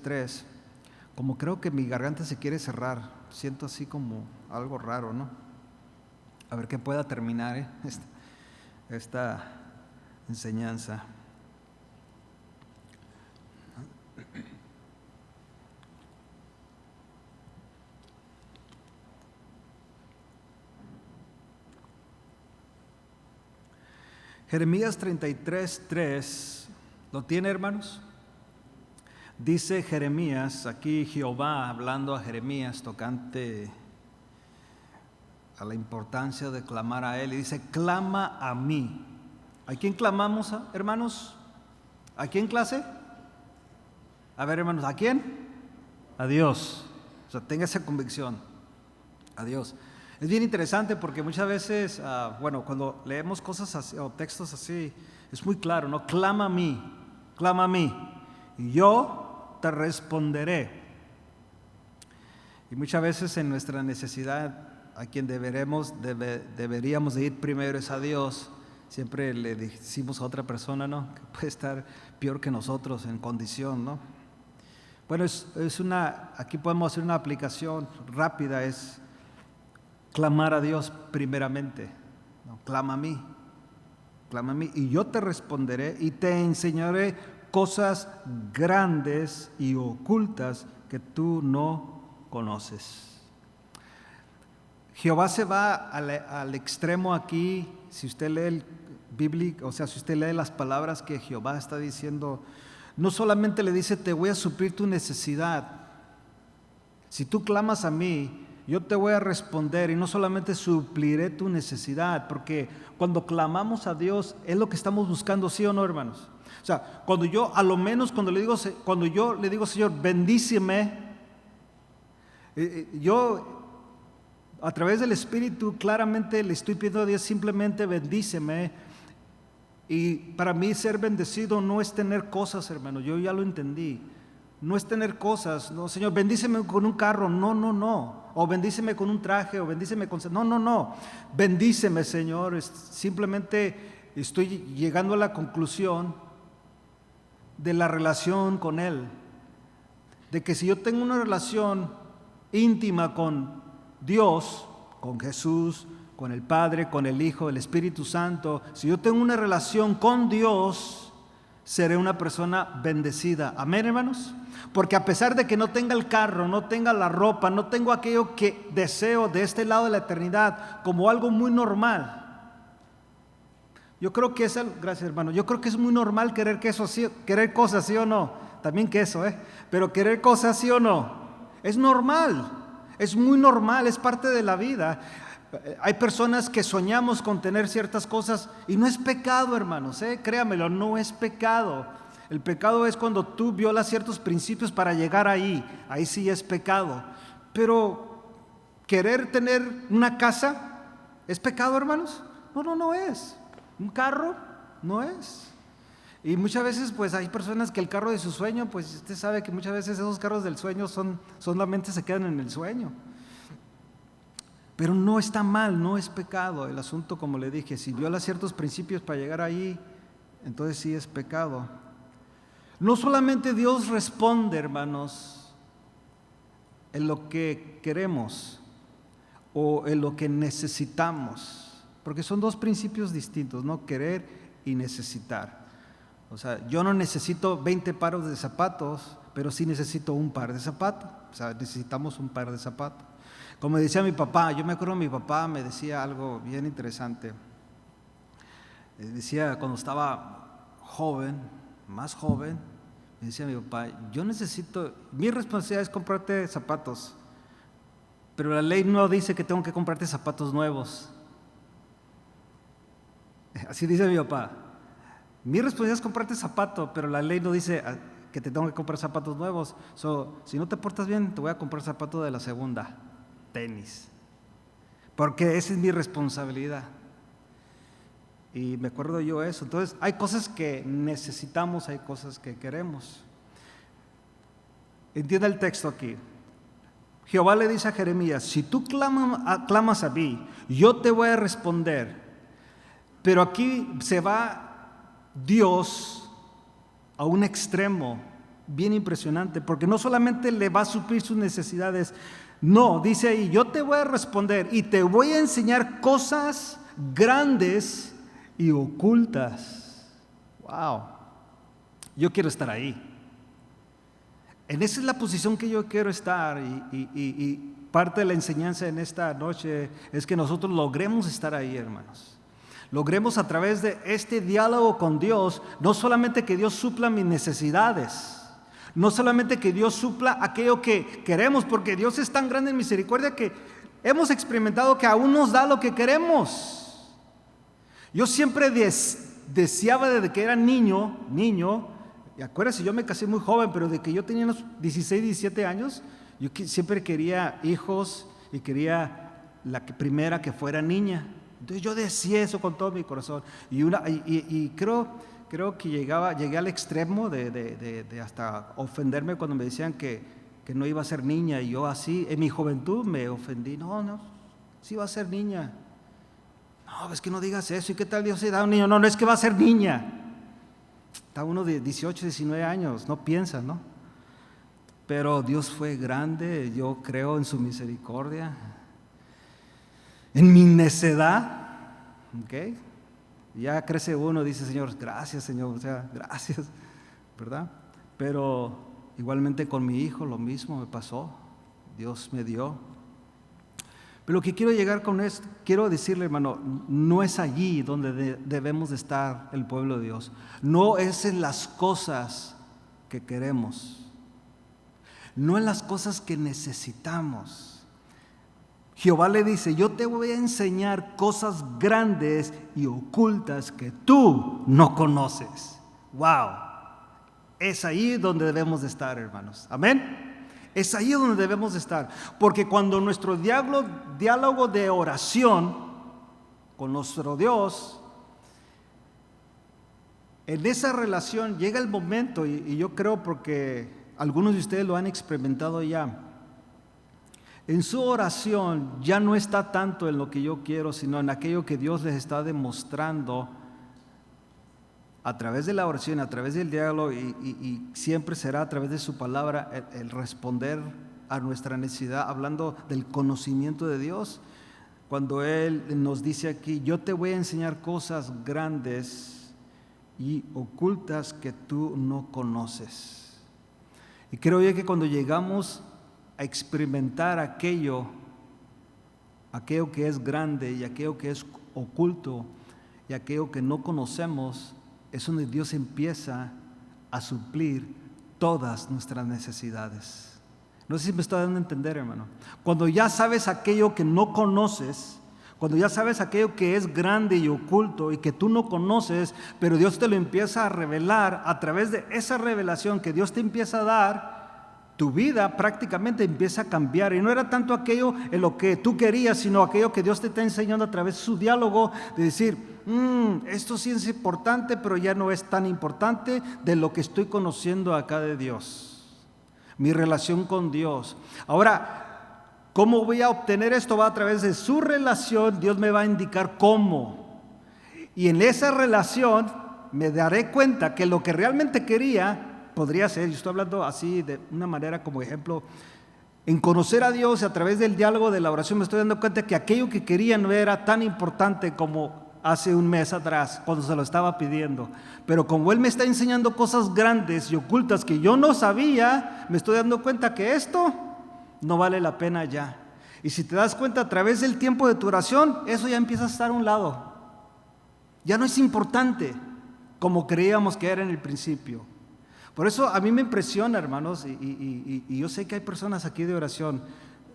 3, como creo que mi garganta se quiere cerrar, siento así como algo raro, ¿no? A ver que pueda terminar esta enseñanza. Jeremías 33:3, ¿lo tiene, hermanos? Dice Jeremías, aquí Jehová hablando a Jeremías tocante a la importancia de clamar a Él, y dice: clama a mí. ¿A quién clamamos, hermanos? ¿A quién, clase? A ver, hermanos, ¿a quién? A Dios. O sea, tenga esa convicción. A Dios. Es bien interesante porque muchas veces, cuando leemos cosas así, o textos así, es muy claro, ¿no? Clama a mí, y yo te responderé. Y muchas veces en nuestra necesidad, a quien deberíamos de ir primero es a Dios. Siempre le decimos a otra persona, ¿no?, que puede estar peor que nosotros en condición, ¿no? Bueno, aquí podemos hacer una aplicación rápida, es clamar a Dios primeramente, ¿no? Clama a mí, y yo te responderé y te enseñaré cosas grandes y ocultas que tú no conoces. Jehová se va al extremo aquí. Si usted lee el bíblico, si usted lee las palabras que Jehová está diciendo, no solamente le dice: te voy a suplir tu necesidad. Si tú clamas a mí, yo te voy a responder, y no solamente supliré tu necesidad, porque cuando clamamos a Dios es lo que estamos buscando, ¿sí o no, hermanos? O sea, cuando yo le digo: Señor, bendíceme, yo a través del Espíritu claramente le estoy pidiendo a Dios: simplemente bendíceme. Y para mí ser bendecido no es tener cosas, hermano, yo ya lo entendí. No es tener cosas, no, Señor, bendíceme con un carro, no. O bendíceme con un traje, o bendíceme con... No. Bendíceme, Señor. Simplemente estoy llegando a la conclusión de la relación con Él. De que si yo tengo una relación íntima con Dios, con Jesús, con el Padre, con el Hijo, el Espíritu Santo, si yo tengo una relación con Dios, seré una persona bendecida. Amén, hermanos. Porque a pesar de que no tenga el carro, no tenga la ropa, no tengo aquello que deseo de este lado de la eternidad como algo muy normal, yo creo que gracias, hermano, yo creo que es muy normal querer cosas, ¿sí o no? También queso, pero querer cosas, ¿sí o no? Es normal, es muy normal, es parte de la vida. Hay personas que soñamos con tener ciertas cosas y no es pecado, hermanos, créamelo, no es pecado. El pecado es cuando tú violas ciertos principios para llegar ahí sí es pecado. Pero querer tener una casa, ¿es pecado, hermanos? No es. Un carro, no es. Y muchas veces pues hay personas que el carro de su sueño, pues usted sabe que muchas veces esos carros del sueño solamente se quedan en el sueño. Pero no está mal, no es pecado. El asunto, como le dije, si viola ciertos principios para llegar ahí, entonces sí es pecado. No solamente Dios responde, hermanos, en lo que queremos o en lo que necesitamos, porque son dos principios distintos, ¿no? Querer y necesitar. O sea, yo no necesito 20 pares de zapatos, pero sí necesito un par de zapatos. O sea, necesitamos un par de zapatos. Como decía mi papá, yo me acuerdo mi papá me decía algo bien interesante. Decía cuando estaba más joven, me decía mi papá: mi responsabilidad es comprarte zapatos, pero la ley no dice que tengo que comprarte zapatos nuevos. Así dice mi papá: mi responsabilidad es comprarte zapatos, pero la ley no dice que te tengo que comprar zapatos nuevos. Si no te portas bien, te voy a comprar zapatos de la segunda, tenis, porque esa es mi responsabilidad. Y me acuerdo yo eso. Entonces hay cosas que necesitamos, hay cosas que queremos. Entienda el texto aquí. Jehová le dice a Jeremías: si tú clamas a mí, yo te voy a responder. Pero aquí se va Dios a un extremo bien impresionante, porque no solamente le va a suplir sus necesidades, no, dice ahí, yo te voy a responder y te voy a enseñar cosas grandes y ocultas. Wow, yo quiero estar ahí. En esa es la posición que yo quiero estar y parte de la enseñanza en esta noche es que nosotros logremos estar ahí, hermanos. Logremos a través de este diálogo con Dios, no solamente que Dios supla mis necesidades, no solamente que Dios supla aquello que queremos, porque Dios es tan grande en misericordia que hemos experimentado que aún nos da lo que queremos. Yo siempre deseaba desde que era niño, y acuérdense, yo me casé muy joven, pero de que yo tenía unos 16, 17 años, yo siempre quería hijos y quería la primera que fuera niña. Entonces yo decía eso con todo mi corazón. Y creo que llegué al extremo de hasta ofenderme cuando me decían que no iba a ser niña. Y yo así, en mi juventud me ofendí. No, sí va a ser niña. No, es que no digas eso. ¿Y qué tal Dios se da un niño? No es que va a ser niña. Está uno de 18, 19 años, no piensa, ¿no? Pero Dios fue grande, yo creo en su misericordia. En mi necedad, ¿ok? Ya crece uno, dice, Señor, gracias, Señor, o sea, gracias, ¿verdad? Pero igualmente con mi hijo lo mismo me pasó, Dios me dio. Pero lo que quiero llegar con esto, quiero decirle, hermano, no es allí donde debemos de estar el pueblo de Dios. No es en las cosas que queremos, no en las cosas que necesitamos. Jehová le dice, yo te voy a enseñar cosas grandes y ocultas que tú no conoces. Wow, es ahí donde debemos de estar, hermanos. Amén. Es ahí donde debemos de estar, porque cuando nuestro diálogo de oración con nuestro Dios, en esa relación llega el momento, y yo creo porque algunos de ustedes lo han experimentado ya, en su oración ya no está tanto en lo que yo quiero, sino en aquello que Dios les está demostrando a través de la oración, a través del diálogo y siempre será a través de su palabra el responder a nuestra necesidad, hablando del conocimiento de Dios. Cuando Él nos dice aquí, yo te voy a enseñar cosas grandes y ocultas que tú no conoces. Y creo yo que cuando llegamos a experimentar aquello que es grande y aquello que es oculto y aquello que no conocemos, es donde Dios empieza a suplir todas nuestras necesidades. No sé si me está dando a entender, hermano. Cuando ya sabes aquello que no conoces, cuando ya sabes aquello que es grande y oculto y que tú no conoces, pero Dios te lo empieza a revelar, a través de esa revelación que Dios te empieza a dar, tu vida prácticamente empieza a cambiar. Y no era tanto aquello en lo que tú querías, sino aquello que Dios te está enseñando a través de su diálogo, de decir, esto sí es importante, pero ya no es tan importante de lo que estoy conociendo acá de Dios. Mi relación con Dios. Ahora, ¿cómo voy a obtener esto? Va a través de su relación, Dios me va a indicar cómo. Y en esa relación me daré cuenta que lo que realmente quería podría ser, yo estoy hablando así de una manera como ejemplo, en conocer a Dios a través del diálogo de la oración me estoy dando cuenta que aquello que quería no era tan importante como hace un mes atrás cuando se lo estaba pidiendo, pero como Él me está enseñando cosas grandes y ocultas que yo no sabía, me estoy dando cuenta que esto no vale la pena ya. Y si te das cuenta a través del tiempo de tu oración, eso ya empieza a estar a un lado, ya no es importante como creíamos que era en el principio. Por eso a mí me impresiona, hermanos, y yo sé que hay personas aquí de oración,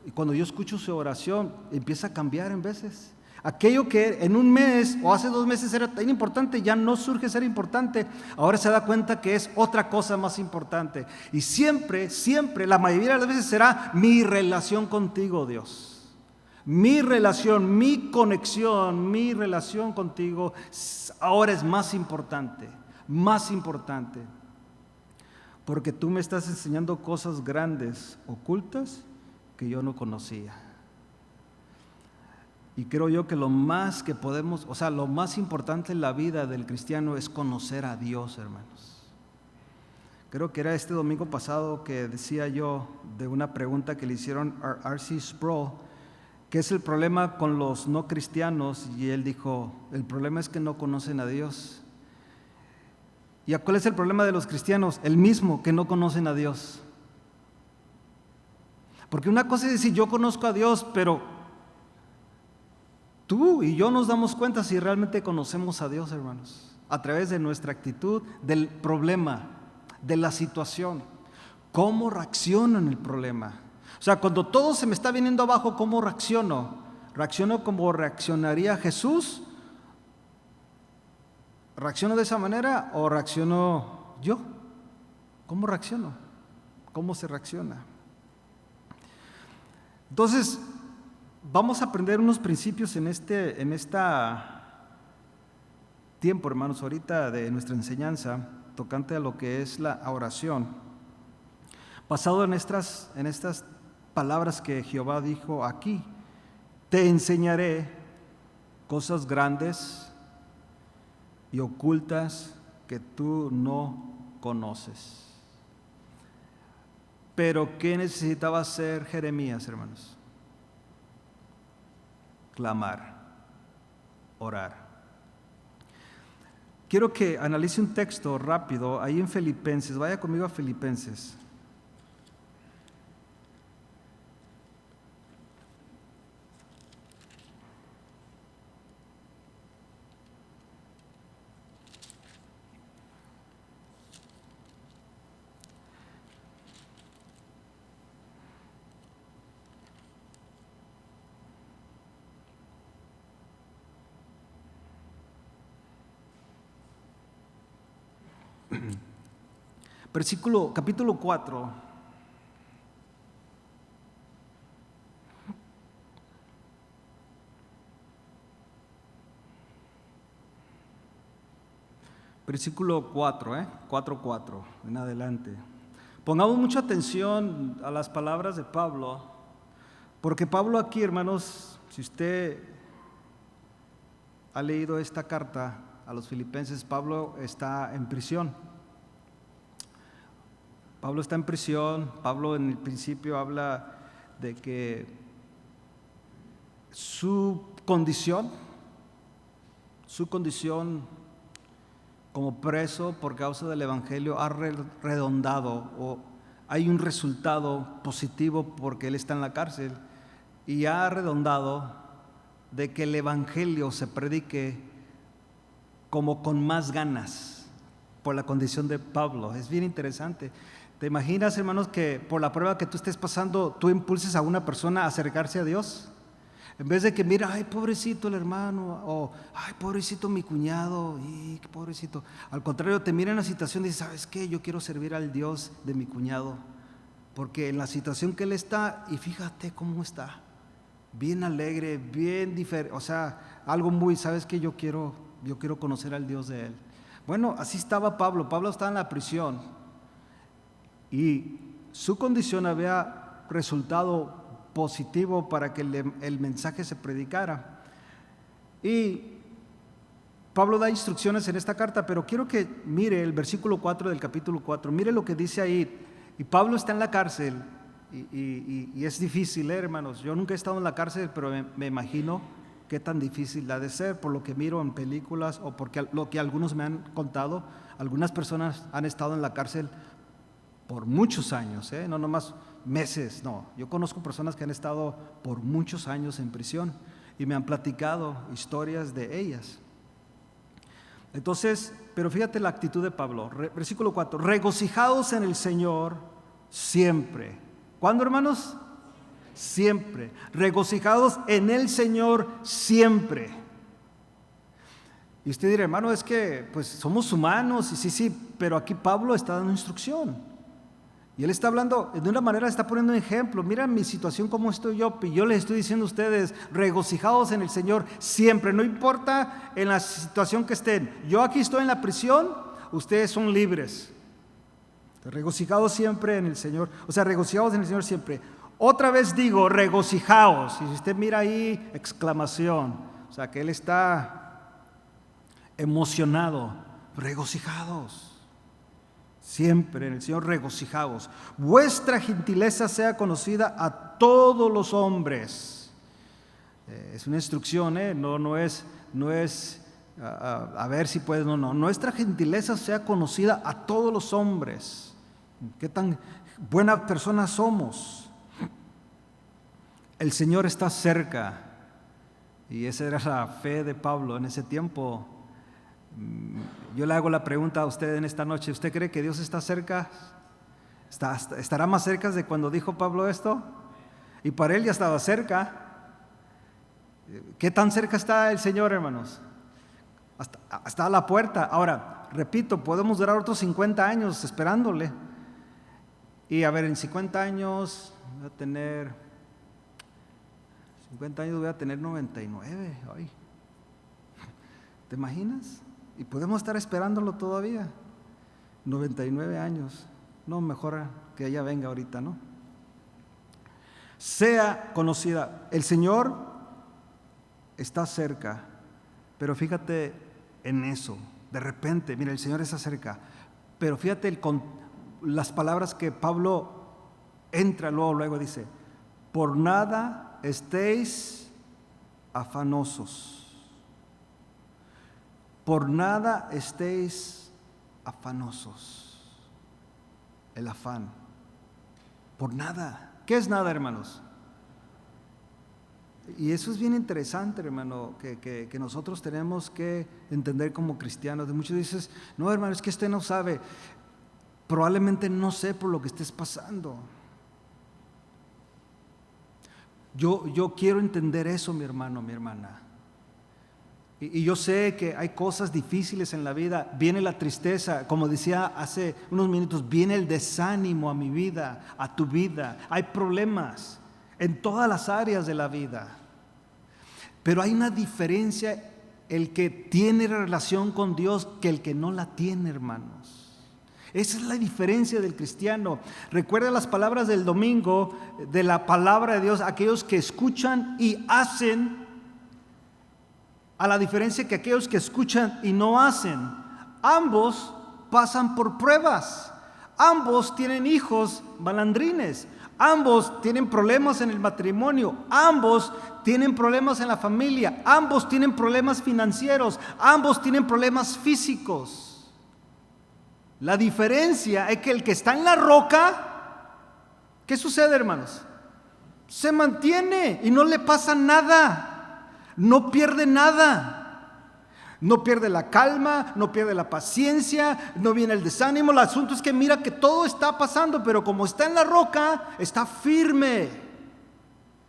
y cuando yo escucho su oración, empieza a cambiar en veces. Aquello que en un mes o hace 2 meses era tan importante, ya no surge ser importante, ahora se da cuenta que es otra cosa más importante. Y siempre, la mayoría de las veces será mi relación contigo, Dios. Mi relación, mi conexión, mi relación contigo ahora es más importante, porque tú me estás enseñando cosas grandes, ocultas, que yo no conocía. Y creo yo que lo más que podemos, lo más importante en la vida del cristiano es conocer a Dios, hermanos. Creo que era este domingo pasado que decía yo de una pregunta que le hicieron a R.C. Sproul, ¿qué es el problema con los no cristianos? Y él dijo, el problema es que no conocen a Dios. ¿Y cuál es el problema de los cristianos? El mismo, que no conocen a Dios. Porque una cosa es decir, yo conozco a Dios, pero tú y yo nos damos cuenta si realmente conocemos a Dios, hermanos, a través de nuestra actitud, del problema, de la situación. ¿Cómo reacciono en el problema? O sea, cuando todo se me está viniendo abajo, ¿cómo reacciono? ¿Reacciono como reaccionaría Jesús? ¿Reacciono de esa manera o reacciono yo? ¿Cómo reacciono? ¿Cómo se reacciona? Entonces, vamos a aprender unos principios en esta tiempo, hermanos, ahorita de nuestra enseñanza, tocante a lo que es la oración, basado en estas palabras que Jehová dijo aquí: te enseñaré cosas grandes y ocultas que tú no conoces. Pero ¿qué necesitaba hacer Jeremías, hermanos? Clamar, orar. Quiero que analice un texto rápido ahí en Filipenses. Vaya conmigo a Filipenses. Capítulo 4. Versículo 4, 4:4 en adelante. Pongamos mucha atención a las palabras de Pablo, porque Pablo aquí, hermanos, si usted ha leído esta carta a los filipenses, Pablo está en prisión. Pablo está en prisión. Pablo en el principio habla de que su condición como preso por causa del Evangelio ha redondado, o hay un resultado positivo porque él está en la cárcel, y ha redondado de que el Evangelio se predique como con más ganas por la condición de Pablo. Es bien interesante. ¿Te imaginas, hermanos, que por la prueba que tú estés pasando, tú impulses a una persona a acercarse a Dios? En vez de que mira, ay, pobrecito el hermano, o ay, pobrecito mi cuñado, y qué pobrecito. Al contrario, te mira en la situación y dices, ¿sabes qué? Yo quiero servir al Dios de mi cuñado, porque en la situación que él está, y fíjate cómo está, bien alegre, bien diferente, o sea, algo muy, ¿sabes qué? Yo quiero conocer al Dios de él. Bueno, así estaba Pablo. Pablo estaba en la prisión y su condición había resultado positivo para que el mensaje se predicara. Y Pablo da instrucciones en esta carta, pero quiero que mire el versículo 4 del capítulo 4. Mire lo que dice ahí. Y Pablo está en la cárcel y es difícil, hermanos. Yo nunca he estado en la cárcel, pero me imagino qué tan difícil ha de ser, por lo que miro en películas o porque lo que algunos me han contado. Algunas personas han estado en la cárcel por muchos años, no nomás meses, no. Yo conozco personas que han estado por muchos años en prisión y me han platicado historias de ellas. Entonces, pero fíjate la actitud de Pablo. Versículo 4, regocijados en el Señor siempre. ¿Cuándo, hermanos? Siempre. Regocijados en el Señor siempre. Y usted dirá, hermano, es que pues somos humanos, y sí, pero aquí Pablo está dando instrucción. Y él está hablando, de una manera está poniendo un ejemplo. Mira mi situación, cómo estoy yo, y yo les estoy diciendo a ustedes, regocijados en el Señor siempre, no importa en la situación que estén. Yo aquí estoy en la prisión, ustedes son libres. Regocijados siempre en el Señor, o sea, regocijados en el Señor siempre. Otra vez digo, regocijados. Y si usted mira ahí, exclamación, o sea, que él está emocionado, regocijados. Siempre en el Señor regocijaos. Vuestra gentileza sea conocida a todos los hombres. Es una instrucción, no es a ver si puedes, no. Nuestra gentileza sea conocida a todos los hombres. Qué tan buenas personas somos. El Señor está cerca. Y esa era la fe de Pablo en ese tiempo. Yo le hago la pregunta a usted en esta noche: ¿usted cree que Dios está cerca? ¿Estará más cerca de cuando dijo Pablo esto? Y para él ya estaba cerca. ¿Qué tan cerca está el Señor, hermanos? Hasta a la puerta. Ahora, repito, podemos durar otros 50 años esperándole. Y a ver, en 50 años voy a tener 99. Ay. ¿Te imaginas? Y podemos estar esperándolo todavía. 99 años. No, mejor que ella venga ahorita, ¿no? Sea conocida. El Señor está cerca. Pero fíjate en eso. De repente, mira, el Señor está cerca. Pero fíjate las palabras que Pablo entra luego dice: por nada estéis afanosos. Por nada estéis afanosos. El afán. Por nada. ¿Qué es nada, hermanos? Y eso es bien interesante, hermano, que nosotros tenemos que entender como cristianos. De muchos dices: no, hermano, es que usted no sabe. Probablemente no sé por lo que estés pasando. Yo quiero entender eso, mi hermano, mi hermana. Y yo sé que hay cosas difíciles en la vida. Viene la tristeza, como decía hace unos minutos, viene el desánimo a mi vida, a tu vida. Hay problemas en todas las áreas de la vida. Pero hay una diferencia, el que tiene relación con Dios que el que no la tiene, hermanos. Esa es la diferencia del cristiano. Recuerda las palabras del domingo, de la palabra de Dios: aquellos que escuchan y hacen, a la diferencia que aquellos que escuchan y no hacen. Ambos pasan por pruebas. Ambos tienen hijos malandrines. Ambos tienen problemas en el matrimonio. Ambos tienen problemas en la familia. Ambos tienen problemas financieros. Ambos tienen problemas físicos. La diferencia es que el que está en la roca, ¿qué sucede, hermanos? Se mantiene y no le pasa nada. No pierde nada. No pierde la calma, no pierde la paciencia, no viene el desánimo. El asunto es que mira que todo está pasando, pero como está en la roca, está firme.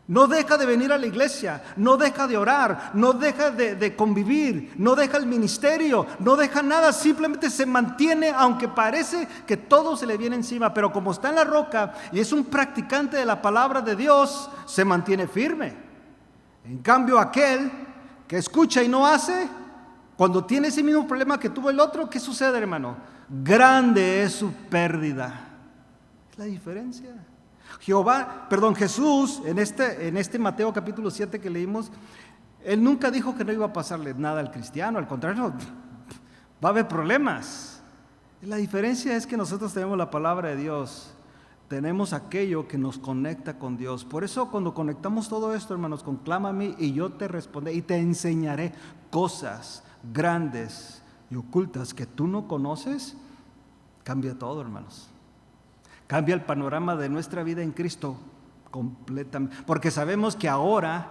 No deja de venir a la iglesia, no deja de orar, no deja de convivir, no deja el ministerio, no deja nada, simplemente se mantiene, aunque parece que todo se le viene encima. Pero como está en la roca y es un practicante de la palabra de Dios, se mantiene firme. En cambio, aquel que escucha y no hace, cuando tiene ese mismo problema que tuvo el otro, ¿qué sucede, hermano? Grande es su pérdida. Es la diferencia. Jesús, en este Mateo capítulo 7 que leímos, Él nunca dijo que no iba a pasarle nada al cristiano. Al contrario, va a haber problemas. La diferencia es que nosotros tenemos la palabra de Dios. Tenemos aquello que nos conecta con Dios. Por eso cuando conectamos todo esto, hermanos, con clama a mí y yo te responderé y te enseñaré cosas grandes y ocultas que tú no conoces, cambia todo, hermanos. Cambia el panorama de nuestra vida en Cristo completamente. Porque sabemos que ahora,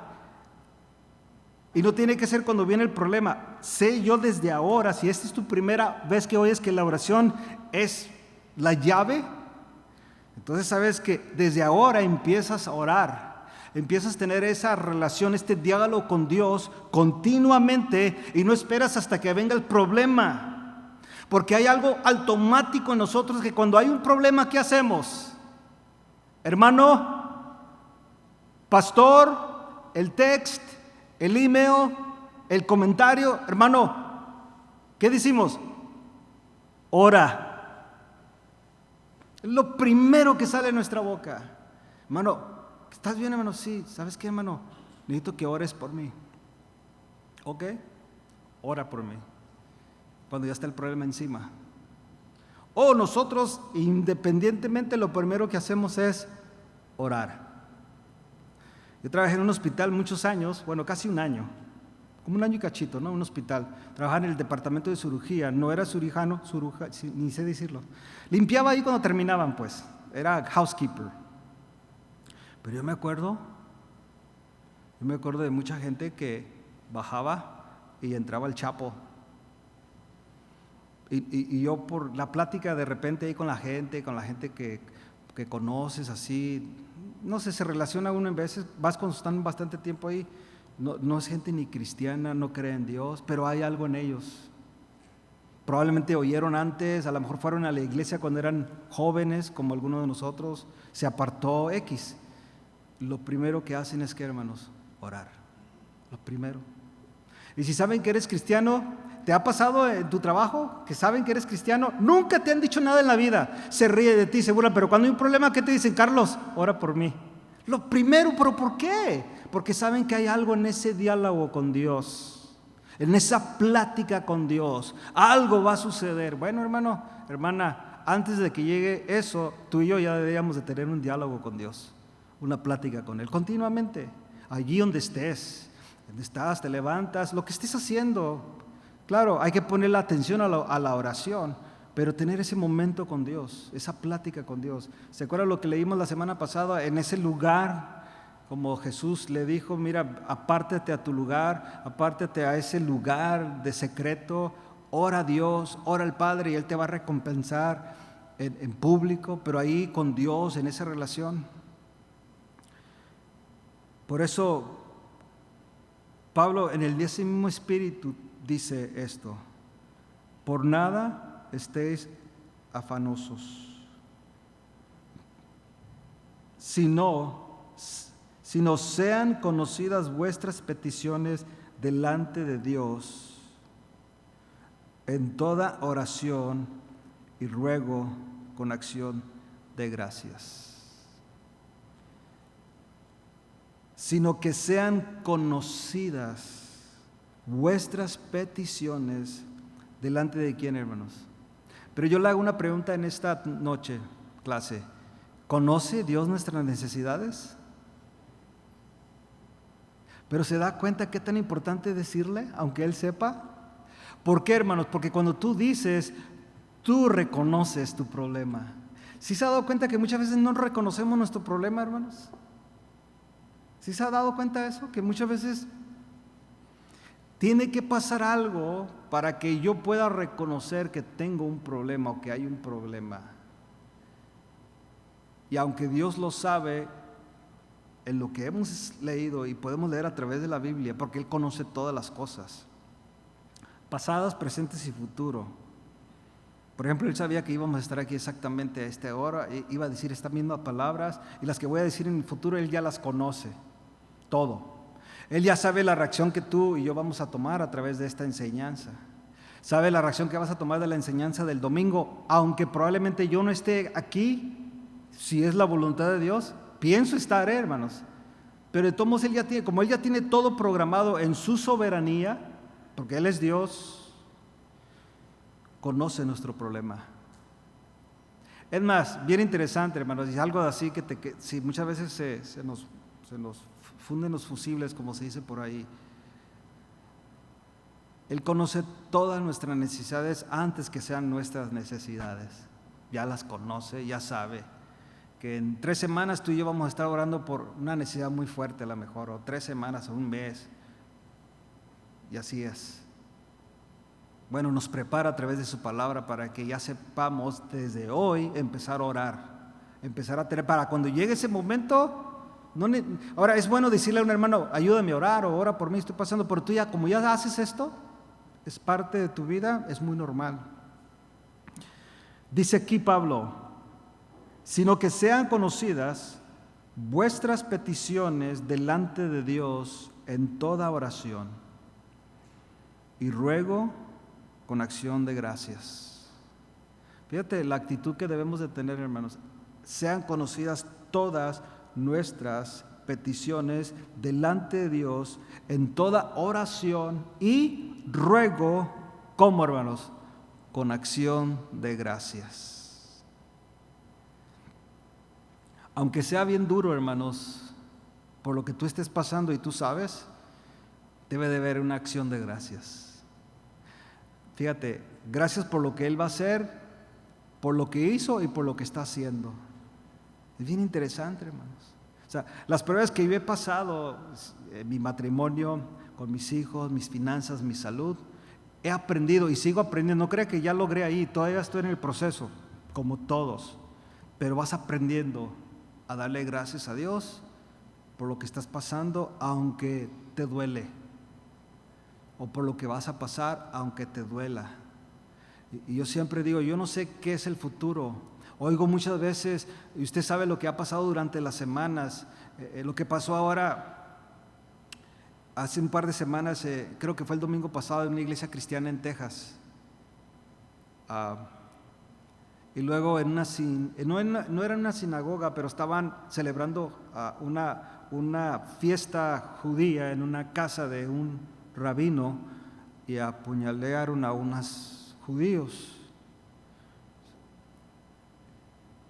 y no tiene que ser cuando viene el problema, sé yo desde ahora, si esta es tu primera vez que oyes que la oración es la llave, entonces sabes que desde ahora empiezas a orar, empiezas a tener esa relación, este diálogo con Dios continuamente y no esperas hasta que venga el problema. Porque hay algo automático en nosotros que cuando hay un problema, ¿qué hacemos? Hermano, pastor, el text, el email, el comentario, hermano, ¿qué decimos? Ora. Es lo primero que sale de nuestra boca. Hermano, ¿estás bien, hermano? Sí. ¿Sabes qué, hermano? Necesito que ores por mí. ¿Ok? Ora por mí. Cuando ya está el problema encima. nosotros independientemente lo primero que hacemos es orar. Yo trabajé en un hospital muchos años, bueno, casi un año, como un año y cachito, ¿no? Un hospital. Trabajaba en el departamento de cirugía, no era cirujano, ni sé decirlo. Limpiaba ahí cuando terminaban, pues, era housekeeper. Pero yo me acuerdo de mucha gente que bajaba y entraba al Chapo. Y yo por la plática de repente ahí con la gente que conoces así, no sé, se relaciona uno en veces, vas cuando están bastante tiempo ahí, no es gente ni cristiana, no cree en Dios, pero hay algo en ellos. Probablemente oyeron antes, a lo mejor fueron a la iglesia cuando eran jóvenes, como algunos de nosotros, se apartó X. Lo primero que hacen es que, hermanos, orar. Lo primero. Y si saben que eres cristiano, ¿te ha pasado en tu trabajo que saben que eres cristiano? Nunca te han dicho nada en la vida. Se ríe de ti, se burla, pero cuando hay un problema, ¿qué te dicen? Carlos, ora por mí. Lo primero, ¿pero por qué? Porque saben que hay algo en ese diálogo con Dios, en esa plática con Dios. Algo va a suceder. Bueno, hermano, hermana, antes de que llegue eso, tú y yo ya deberíamos de tener un diálogo con Dios, una plática con Él, continuamente, allí donde estés, donde estás, te levantas, lo que estés haciendo. Claro, hay que poner la atención a la oración, pero tener ese momento con Dios, esa plática con Dios. ¿Se acuerdan lo que leímos la semana pasada? En ese lugar, como Jesús le dijo, mira, apártate a tu lugar, apártate a ese lugar de secreto, ora a Dios, ora al Padre y Él te va a recompensar en público, pero ahí con Dios, en esa relación. Por eso, Pablo en el ese mismo espíritu dice esto: por nada estéis afanosos, sino sean conocidas vuestras peticiones delante de Dios en toda oración y ruego con acción de gracias. Sino que sean conocidas vuestras peticiones delante de quién, hermanos. Pero yo le hago una pregunta en esta noche, clase. ¿Conoce Dios nuestras necesidades? Pero ¿se da cuenta qué tan importante decirle, aunque Él sepa? ¿Por qué, hermanos? Porque cuando tú dices, tú reconoces tu problema. ¿Sí se ha dado cuenta que muchas veces no reconocemos nuestro problema, hermanos? ¿Sí se ha dado cuenta de eso? Que muchas veces tiene que pasar algo para que yo pueda reconocer que tengo un problema o que hay un problema. Y aunque Dios lo sabe, en lo que hemos leído y podemos leer a través de la Biblia, porque Él conoce todas las cosas, pasadas, presentes y futuro. Por ejemplo, Él sabía que íbamos a estar aquí exactamente a esta hora, iba a decir estas mismas palabras, y las que voy a decir en el futuro Él ya las conoce, todo. Él ya sabe la reacción que tú y yo vamos a tomar a través de esta enseñanza. Sabe la reacción que vas a tomar de la enseñanza del domingo, aunque probablemente yo no esté aquí, si es la voluntad de Dios, pienso estar, hermanos. Pero de todos modos Él ya tiene, como Él ya tiene todo programado en su soberanía, porque Él es Dios, conoce nuestro problema. Es más, bien interesante, hermanos, y algo así que si muchas veces se nos funden los fusibles, como se dice por ahí. Él conoce todas nuestras necesidades antes que sean nuestras necesidades. Ya las conoce, ya sabe que en 3 semanas tú y yo vamos a estar orando por una necesidad muy fuerte a lo mejor, o 3 semanas o un mes. Y así es. Bueno, nos prepara a través de su palabra para que ya sepamos desde hoy empezar a orar, empezar a tener, para cuando llegue ese momento. Ahora es bueno decirle a un hermano, ayúdame a orar o ora por mí, estoy pasando, pero tú ya, como ya haces esto, es parte de tu vida, es muy normal. Dice aquí Pablo, sino que sean conocidas vuestras peticiones delante de Dios en toda oración y ruego con acción de gracias. Fíjate la actitud que debemos de tener, hermanos. Sean conocidas todas nuestras peticiones delante de Dios en toda oración y ruego, ¿cómo, hermanos? con acción de gracias. Aunque sea bien duro, hermanos, por lo que tú estés pasando y tú sabes, debe de haber una acción de gracias. Fíjate, gracias por lo que Él va a hacer, por lo que hizo y por lo que está haciendo. Es bien interesante, hermanos. O sea, las pruebas que yo he pasado, mi matrimonio, con mis hijos, mis finanzas, mi salud, he aprendido y sigo aprendiendo. No crea que ya logré ahí, todavía estoy en el proceso, como todos. Pero vas aprendiendo a darle gracias a Dios por lo que estás pasando, aunque te duele. O por lo que vas a pasar, aunque te duela. Y yo siempre digo, yo no sé qué es el futuro. Oigo muchas veces, y usted sabe lo que ha pasado durante las semanas, lo que pasó ahora, hace un par de semanas, creo que fue el domingo pasado, en una iglesia cristiana en Texas. Y luego no era una sinagoga, pero estaban celebrando una fiesta judía en una casa de un rabino y apuñalearon a unos judíos.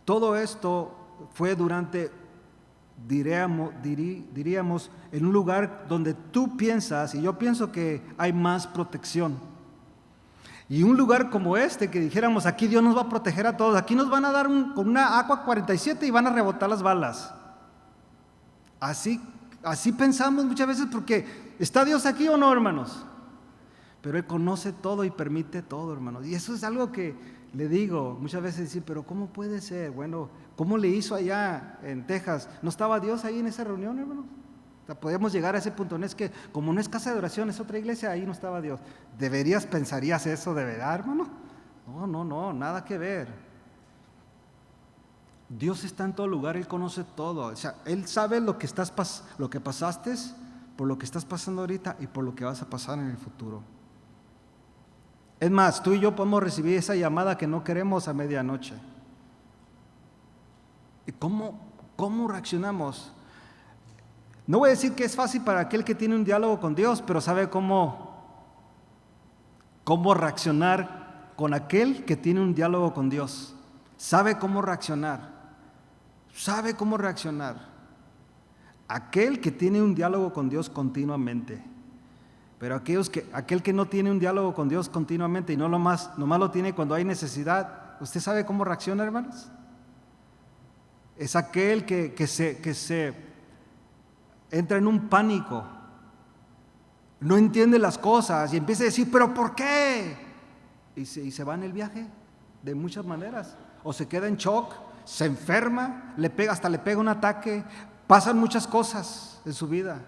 Todo esto fue durante, diríamos, en un lugar donde tú piensas, y yo pienso que hay más protección. Y un lugar como este, que dijéramos, aquí Dios nos va a proteger a todos, aquí nos van a dar con una AK-47 y van a rebotar las balas. Así pensamos muchas veces, porque ¿está Dios aquí o no, hermanos? Pero Él conoce todo y permite todo, hermanos. Y eso es algo que le digo, muchas veces decir, pero ¿cómo puede ser? Bueno, ¿cómo le hizo allá en Texas? ¿No estaba Dios ahí en esa reunión, hermanos? O sea, podemos llegar a ese punto. No es que, como no es casa de oración, es otra iglesia, ahí no estaba Dios. ¿Pensarías eso de verdad, hermano? No, nada que ver. Dios está en todo lugar, Él conoce todo. O sea, Él sabe lo que pasaste, por lo que estás pasando ahorita y por lo que vas a pasar en el futuro. Es más, tú y yo podemos recibir esa llamada que no queremos a medianoche. ¿Y cómo reaccionamos? No voy a decir que es fácil para aquel que tiene un diálogo con Dios, pero sabe cómo reaccionar con aquel que tiene un diálogo con Dios. Sabe cómo reaccionar. Aquel que tiene un diálogo con Dios continuamente. Pero aquel que no tiene un diálogo con Dios continuamente y nomás lo tiene cuando hay necesidad, ¿usted sabe cómo reacciona, hermanos? Es aquel que se entra en un pánico, no entiende las cosas y empieza a decir, ¿pero por qué? Y se va en el viaje de muchas maneras. O se queda en shock, se enferma, hasta le pega un ataque, pasan muchas cosas en su vida.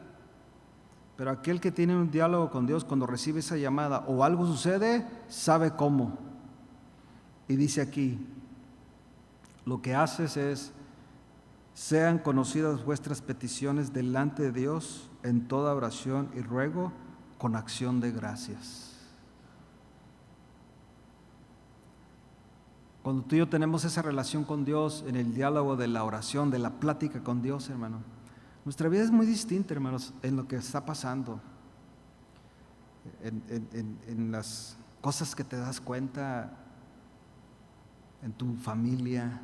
Pero aquel que tiene un diálogo con Dios, cuando recibe esa llamada o algo sucede, sabe cómo. Y dice aquí, lo que haces es, sean conocidas vuestras peticiones delante de Dios en toda oración y ruego con acción de gracias. Cuando tú y yo tenemos esa relación con Dios, en el diálogo de la oración, de la plática con Dios, hermano, nuestra vida es muy distinta, hermanos, en lo que está pasando, en las cosas que te das cuenta en tu familia.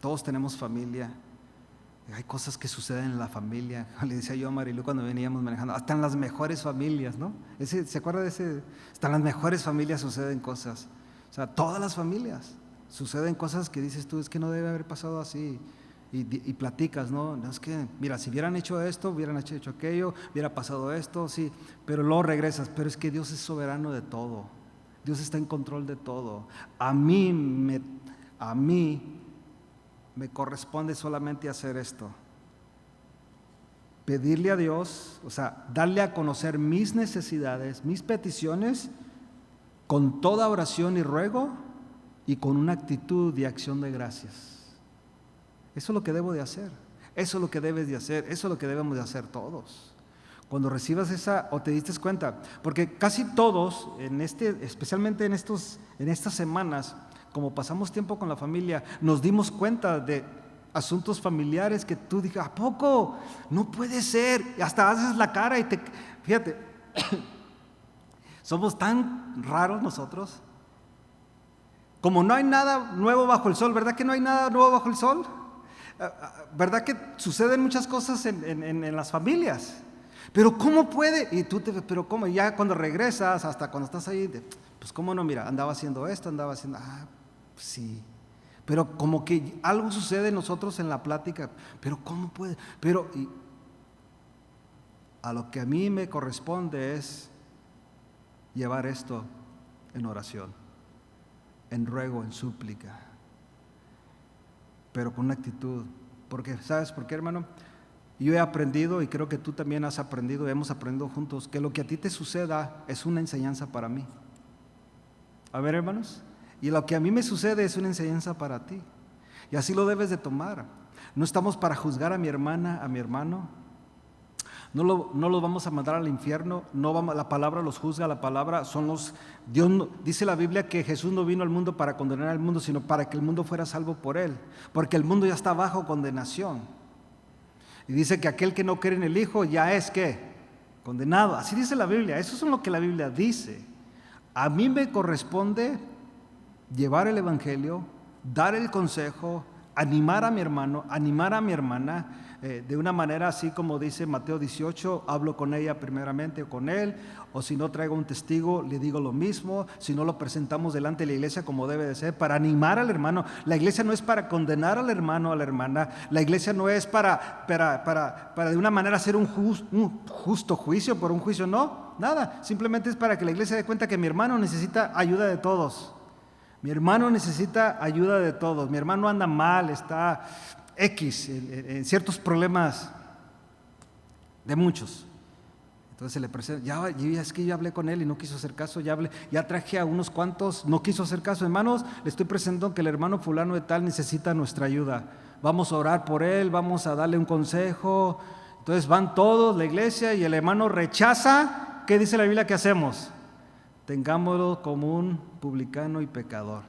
Todos tenemos familia. Hay cosas que suceden en la familia. Le decía yo a Marilu cuando veníamos manejando, hasta en las mejores familias, ¿no? ¿Se acuerda de ese? Hasta en las mejores familias suceden cosas. O sea, todas las familias suceden cosas que dices tú, es que no debe haber pasado así. Y platicas, ¿no? Es que, mira, si hubieran hecho esto, hubieran hecho aquello, hubiera pasado esto, sí, pero luego regresas. Pero es que Dios es soberano de todo. Dios está en control de todo. A mí me corresponde solamente hacer esto: pedirle a Dios, o sea, darle a conocer mis necesidades, mis peticiones, con toda oración y ruego y con una actitud de acción de gracias. Eso es lo que debo de hacer, eso es lo que debes de hacer, eso es lo que debemos de hacer todos. Cuando recibas esa, o te diste cuenta, porque casi todos, especialmente en estas semanas, como pasamos tiempo con la familia, nos dimos cuenta de asuntos familiares que tú dices, ¿a poco? No puede ser. Y hasta haces la cara y fíjate, Somos tan raros nosotros. Como no hay nada nuevo bajo el sol, ¿verdad que no hay nada nuevo bajo el sol? ¿Verdad que suceden muchas cosas en las familias? Pero ¿cómo puede? Pero ¿cómo? Ya cuando regresas, hasta cuando estás ahí, pues ¿cómo no? Mira, andaba haciendo esto, pues sí. Pero como que algo sucede en nosotros en la plática. Pero ¿cómo puede? A lo que a mí me corresponde es llevar esto en oración, en ruego, en súplica, pero con una actitud. Porque, ¿sabes por qué, hermano? Yo he aprendido, y creo que tú también has aprendido, hemos aprendido juntos, que lo que a ti te suceda es una enseñanza para mí. A ver, hermanos, y lo que a mí me sucede es una enseñanza para ti. Y así lo debes de tomar. No estamos para juzgar a mi hermana, a mi hermano. No los vamos a mandar al infierno. La palabra los juzga, la palabra dice la Biblia que Jesús no vino al mundo para condenar al mundo, sino para que el mundo fuera salvo por él, porque el mundo ya está bajo condenación. Y dice que aquel que no cree en el Hijo ya es ¿qué? Condenado. Así dice la Biblia. Eso es lo que la Biblia dice. A mí me corresponde llevar el evangelio, dar el consejo, animar a mi hermano, animar a mi hermana, de una manera así como dice Mateo 18, hablo con ella primeramente o con él, o si no traigo un testigo le digo lo mismo, si no lo presentamos delante de la iglesia como debe de ser, para animar al hermano. La iglesia no es para condenar al hermano o a la hermana, la iglesia no es para de una manera hacer un justo juicio por un juicio, no, nada, simplemente es para que la iglesia dé cuenta que mi hermano necesita ayuda de todos. Mi hermano necesita ayuda de todos. Mi hermano anda mal, está en ciertos problemas de muchos. Entonces se le presenta, es que yo hablé con él y no quiso hacer caso, ya traje a unos cuantos, no quiso hacer caso. Hermanos, le estoy presentando que el hermano fulano de tal necesita nuestra ayuda. Vamos a orar por él, vamos a darle un consejo. Entonces van todos, la iglesia, y el hermano rechaza. ¿Qué dice la Biblia que hacemos? Tengámoslo como un publicano y pecador.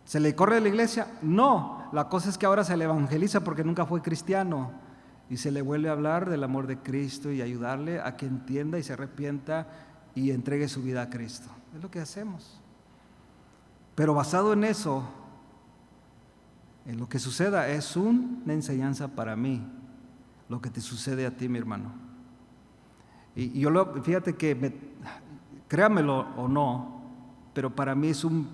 ¿Se le corre de la iglesia? No, la cosa es que ahora se le evangeliza porque nunca fue cristiano y se le vuelve a hablar del amor de Cristo y ayudarle a que entienda y se arrepienta y entregue su vida a Cristo. Es lo que hacemos. Pero basado en eso, en lo que suceda es una enseñanza para mí, lo que te sucede a ti, mi hermano. Y fíjate que créamelo o no, pero para mí es un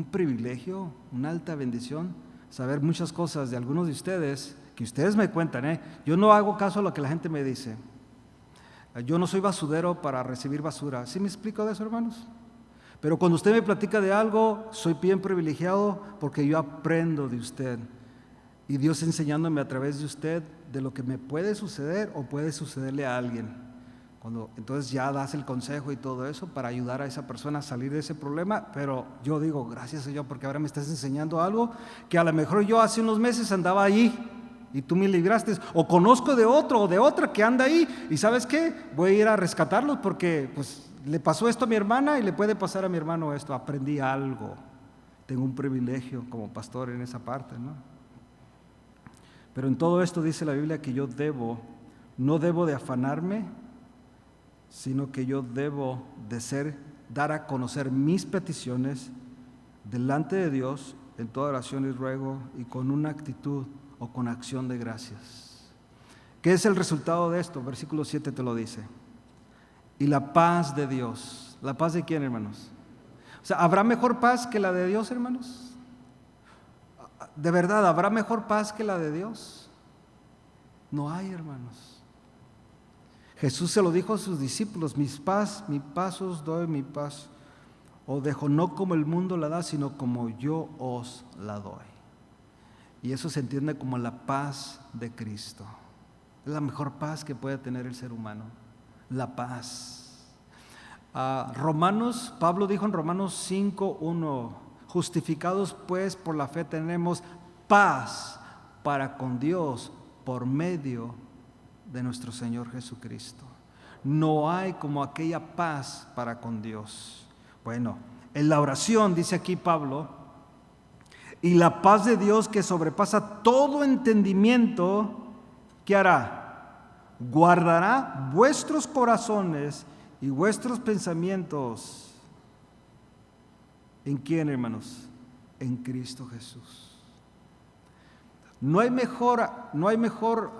privilegio, una alta bendición saber muchas cosas de algunos de ustedes, que ustedes me cuentan. Yo no hago caso a lo que la gente me dice. Yo no soy basurero para recibir basura. ¿Sí me explico de eso, hermanos? Pero cuando usted me platica de algo, soy bien privilegiado porque yo aprendo de usted. Y Dios enseñándome a través de usted de lo que me puede suceder o puede sucederle a alguien. Entonces ya das el consejo y todo eso para ayudar a esa persona a salir de ese problema, pero yo digo, gracias Señor, porque ahora me estás enseñando algo que a lo mejor yo hace unos meses andaba allí y tú me libraste, o conozco de otro o de otra que anda ahí y ¿sabes qué? Voy a ir a rescatarlos porque pues le pasó esto a mi hermana y le puede pasar a mi hermano esto. Aprendí algo, tengo un privilegio como pastor en esa parte, ¿no? Pero en todo esto dice la Biblia que yo no debo de afanarme, sino que yo debo de dar a conocer mis peticiones delante de Dios en toda oración y ruego y con una actitud o con acción de gracias. ¿Qué es el resultado de esto? Versículo 7 te lo dice. Y la paz de Dios. ¿La paz de quién, hermanos? O sea, ¿habrá mejor paz que la de Dios, hermanos? ¿De verdad habrá mejor paz que la de Dios? No hay, hermanos. Jesús se lo dijo a sus discípulos: mi paz os doy, mi paz os dejo, no como el mundo la da, sino como yo os la doy. Y eso se entiende como la paz de Cristo. Es la mejor paz que puede tener el ser humano, la paz. Pablo dijo en Romanos 5:1, justificados pues por la fe tenemos paz para con Dios por medio de nuestro Señor Jesucristo. No hay como aquella paz para con Dios. Bueno, en la oración dice aquí Pablo, y la paz de Dios que sobrepasa todo entendimiento, ¿qué hará? Guardará vuestros corazones y vuestros pensamientos, ¿en quién, hermanos? En Cristo Jesús. No hay mejor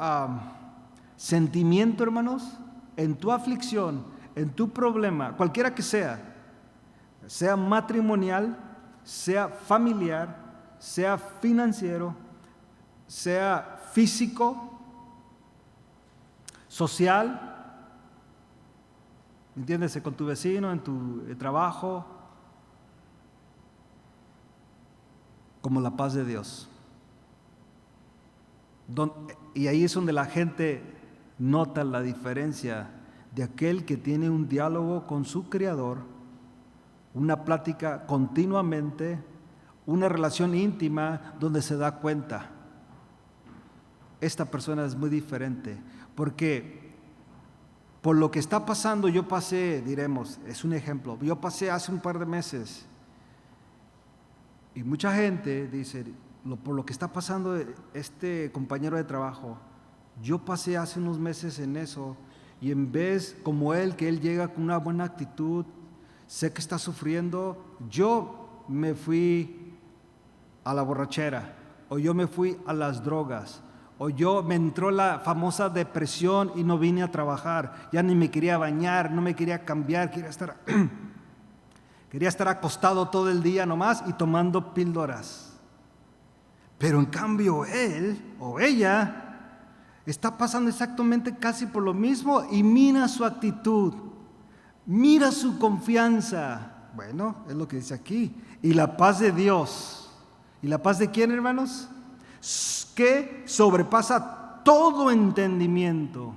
sentimiento, hermanos, en tu aflicción, en tu problema, cualquiera que sea matrimonial, sea familiar, sea financiero, sea físico, social, ¿entiendes? Con tu vecino, en tu trabajo, como la paz de Dios. Y ahí es donde la gente nota la diferencia de aquel que tiene un diálogo con su Creador, una plática continuamente, una relación íntima donde se da cuenta. Esta persona es muy diferente, porque por lo que está pasando, yo pasé, diremos, es un ejemplo, yo pasé hace un par de meses, y mucha gente dice, por lo que está pasando este compañero de trabajo, yo pasé hace unos meses en eso, y en vez, como él, que él llega con una buena actitud, sé que está sufriendo, yo me fui a la borrachera, o yo me fui a las drogas, o me entró la famosa depresión y no vine a trabajar, ya ni me quería bañar, no me quería cambiar, quería estar acostado todo el día nomás y tomando píldoras. Pero en cambio él o ella está pasando exactamente casi por lo mismo, y mira su actitud, mira su confianza. Bueno, es lo que dice aquí. Y la paz de Dios. ¿Y la paz de quién, hermanos? Que sobrepasa todo entendimiento.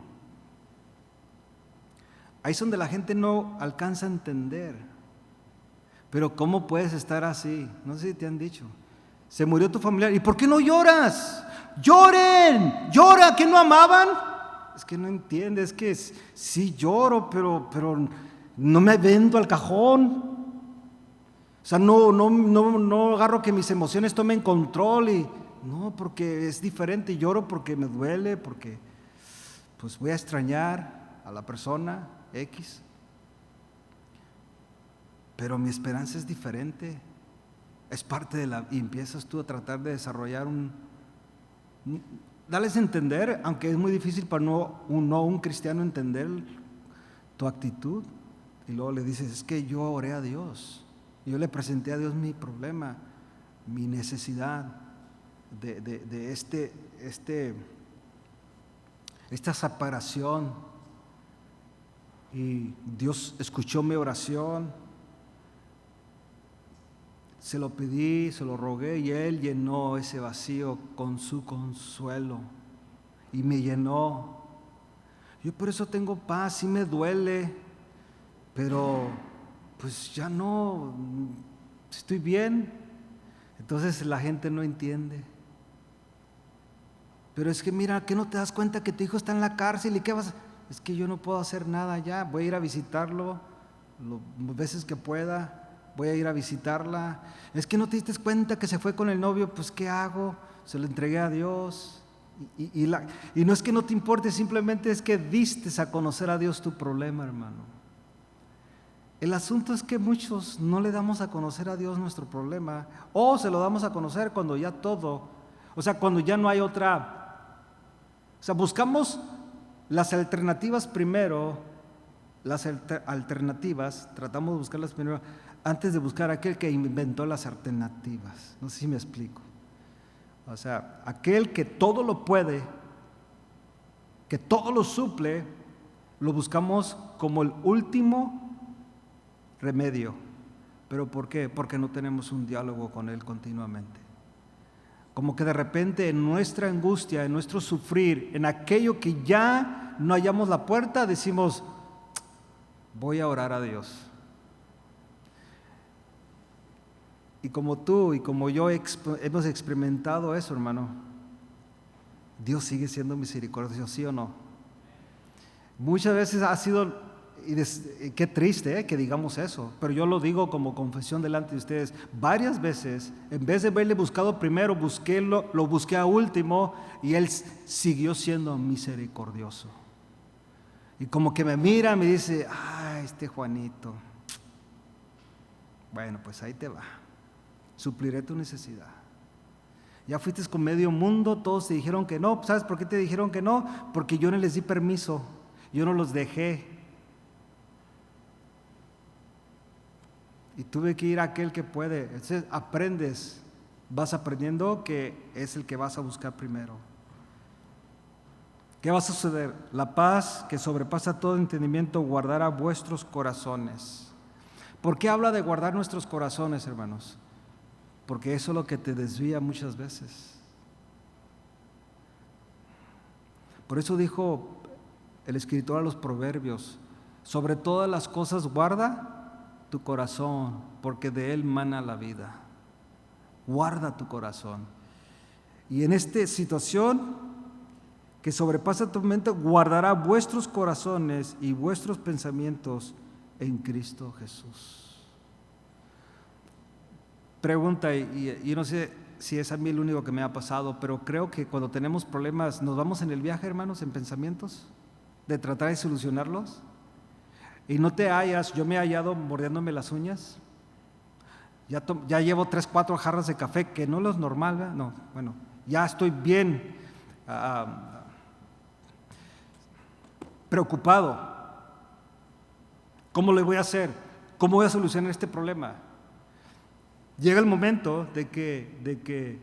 Ahí es donde la gente no alcanza a entender. Pero ¿cómo puedes estar así? No sé si te han dicho. Se murió tu familiar. ¿Y por qué no lloras? ¡Lloren! ¡Llora! ¿Que no amaban? Es que no entiendes, es que sí lloro, pero no me vendo al cajón. O sea, no agarro que mis emociones tomen control y no, porque es diferente. Lloro porque me duele, porque pues voy a extrañar a la persona X. Pero mi esperanza es diferente. Es parte de y empiezas tú a tratar de desarrollar darles a entender, aunque es muy difícil para un cristiano entender tu actitud. Y luego le dices, es que yo oré a Dios. Yo le presenté a Dios mi problema, mi necesidad de esta separación. Y Dios escuchó mi oración. Se lo pedí, se lo rogué, y Él llenó ese vacío con su consuelo. Y me llenó. Yo por eso tengo paz, sí me duele, pero pues ya no, estoy bien. Entonces la gente no entiende. Pero es que mira, ¿qué no te das cuenta que tu hijo está en la cárcel y qué vas a...? Es que yo no puedo hacer nada ya, voy a ir a visitarlo las veces que pueda. Voy a ir a visitarla. Es que no te diste cuenta que se fue con el novio, pues ¿qué hago? Se lo entregué a Dios. Y no es que no te importe, simplemente es que diste a conocer a Dios tu problema, hermano. El asunto es que muchos no le damos a conocer a Dios nuestro problema, o se lo damos a conocer cuando ya todo, o sea, cuando ya no hay otra. O sea, buscamos las alternativas primero, tratamos de buscarlas primero, antes de buscar a aquel que inventó las alternativas. No sé si me explico. O sea, aquel que todo lo puede, que todo lo suple, lo buscamos como el último remedio. ¿Pero por qué? Porque no tenemos un diálogo con Él continuamente. Como que de repente en nuestra angustia, en nuestro sufrir, en aquello que ya no hallamos la puerta, decimos, voy a orar a Dios. Y como tú y como yo hemos experimentado eso, hermano, Dios sigue siendo misericordioso, ¿sí o no? Muchas veces ha sido, qué triste que digamos eso, pero yo lo digo como confesión delante de ustedes. Varias veces, en vez de haberle buscado primero, lo busqué a último, y Él siguió siendo misericordioso. Y como que me mira, me dice, este Juanito, bueno, pues ahí te va, supliré tu necesidad. Ya fuiste con medio mundo, todos te dijeron que no. ¿Sabes por qué te dijeron que no? Porque yo no les di permiso, yo no los dejé. Y tuve que ir a aquel que puede. Entonces aprendes, vas aprendiendo que es el que vas a buscar primero. ¿Qué va a suceder? La paz que sobrepasa todo entendimiento guardará vuestros corazones. ¿Por qué habla de guardar nuestros corazones, hermanos? Porque eso es lo que te desvía muchas veces. Por eso dijo el escritor a los Proverbios, sobre todas las cosas guarda tu corazón, porque de él mana la vida. Guarda tu corazón. Y en esta situación que sobrepasa tu mente, guardará vuestros corazones y vuestros pensamientos en Cristo Jesús. Pregunta, y no sé si es a mí el único que me ha pasado, pero creo que cuando tenemos problemas, nos vamos en el viaje, hermanos, en pensamientos, de tratar de solucionarlos, y no te hallas. Yo me he hallado mordiéndome las uñas, ya llevo 3, 4 jarras de café, que no es lo normal, ¿verdad? No, bueno, ya estoy bien preocupado. ¿Cómo le voy a hacer? ¿Cómo voy a solucionar este problema? Llega el momento de que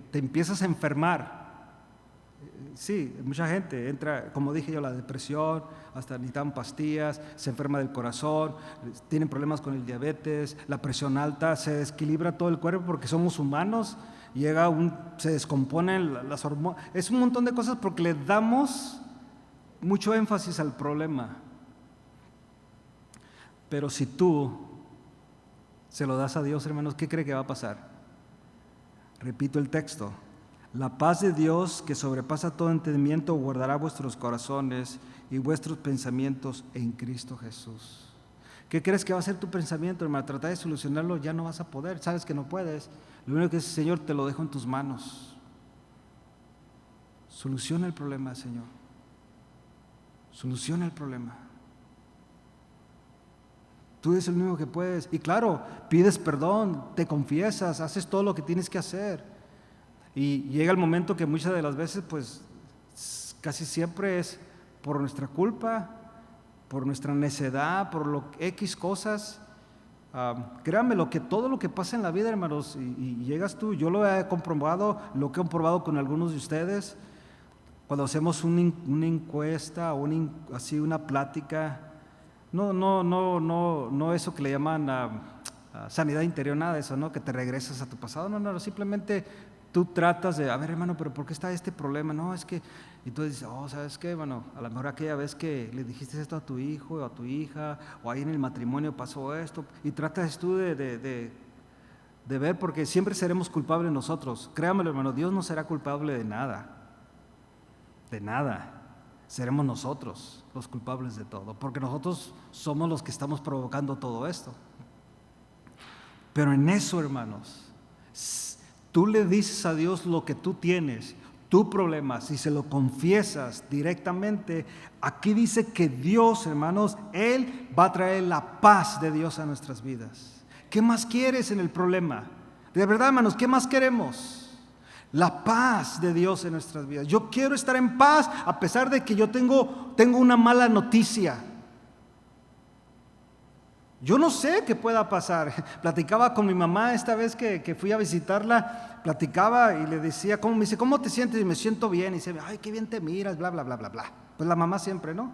te empiezas a enfermar. Sí, mucha gente entra, como dije yo, la depresión, hasta necesitan pastillas, se enferma del corazón, tienen problemas con el diabetes, la presión alta, se desequilibra todo el cuerpo porque somos humanos, se descomponen las hormonas, es un montón de cosas porque le damos mucho énfasis al problema. Pero si tú se lo das a Dios, hermanos, ¿qué cree que va a pasar? Repito el texto. La paz de Dios, que sobrepasa todo entendimiento, guardará vuestros corazones y vuestros pensamientos en Cristo Jesús. ¿Qué crees que va a ser tu pensamiento, hermano? Tratar de solucionarlo, ya no vas a poder, sabes que no puedes. Lo único que es, Señor, te lo dejo en tus manos. Soluciona el problema, Señor. Soluciona el problema. Tú eres el único que puedes. Y claro, pides perdón, te confiesas, haces todo lo que tienes que hacer. Y llega el momento que muchas de las veces, pues casi siempre es por nuestra culpa, por nuestra necedad, por lo X cosas. Créanme, todo lo que pasa en la vida, hermanos, y llegas tú, yo lo he comprobado, lo que he comprobado con algunos de ustedes, cuando hacemos una encuesta o así una plática. No eso que le llaman sanidad interior, nada de eso, ¿no? Que te regresas a tu pasado. No, simplemente tú tratas de, a ver, hermano, pero ¿por qué está este problema? No, es que, y tú dices, ¿sabes qué? Bueno, a lo mejor aquella vez que le dijiste esto a tu hijo o a tu hija, o ahí en el matrimonio pasó esto, y tratas tú de ver, porque siempre seremos culpables nosotros. Créanmelo, hermano, Dios no será culpable de nada. Seremos nosotros los culpables de todo, porque nosotros somos los que estamos provocando todo esto. Pero en eso, hermanos, tú le dices a Dios lo que tú tienes, tu problema, si se lo confiesas directamente, aquí dice que Dios, hermanos, Él va a traer la paz de Dios a nuestras vidas. ¿Qué más quieres en el problema? De verdad, hermanos, ¿qué más queremos? La paz de Dios en nuestras vidas. Yo quiero estar en paz a pesar de que yo tengo una mala noticia. Yo no sé qué pueda pasar. Platicaba con mi mamá esta vez que fui a visitarla, platicaba y le decía, me dice, ¿cómo te sientes? Y me siento bien. Y dice, ay, qué bien te miras, bla, bla, bla, bla, bla. Pues la mamá siempre, ¿no?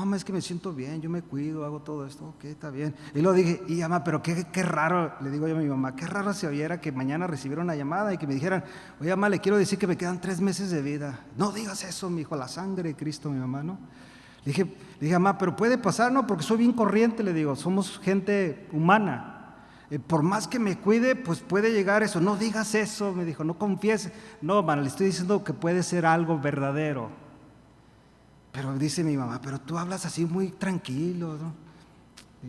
No, es que me siento bien, yo me cuido, hago todo esto, ok, está bien. Y luego dije, y mamá, pero qué raro, le digo yo a mi mamá, qué raro se oyera que mañana recibiera una llamada y que me dijeran, oye, mamá, le quiero decir que me quedan 3 meses de vida. No digas eso, mi hijo, la sangre de Cristo, mi mamá, ¿no? Le dije, mamá, pero puede pasar, ¿no? Porque soy bien corriente, le digo, somos gente humana. Por más que me cuide, pues puede llegar eso. No digas eso, me dijo, no confieses. No, mamá, le estoy diciendo que puede ser algo verdadero. Pero dice mi mamá, pero tú hablas así muy tranquilo, ¿no?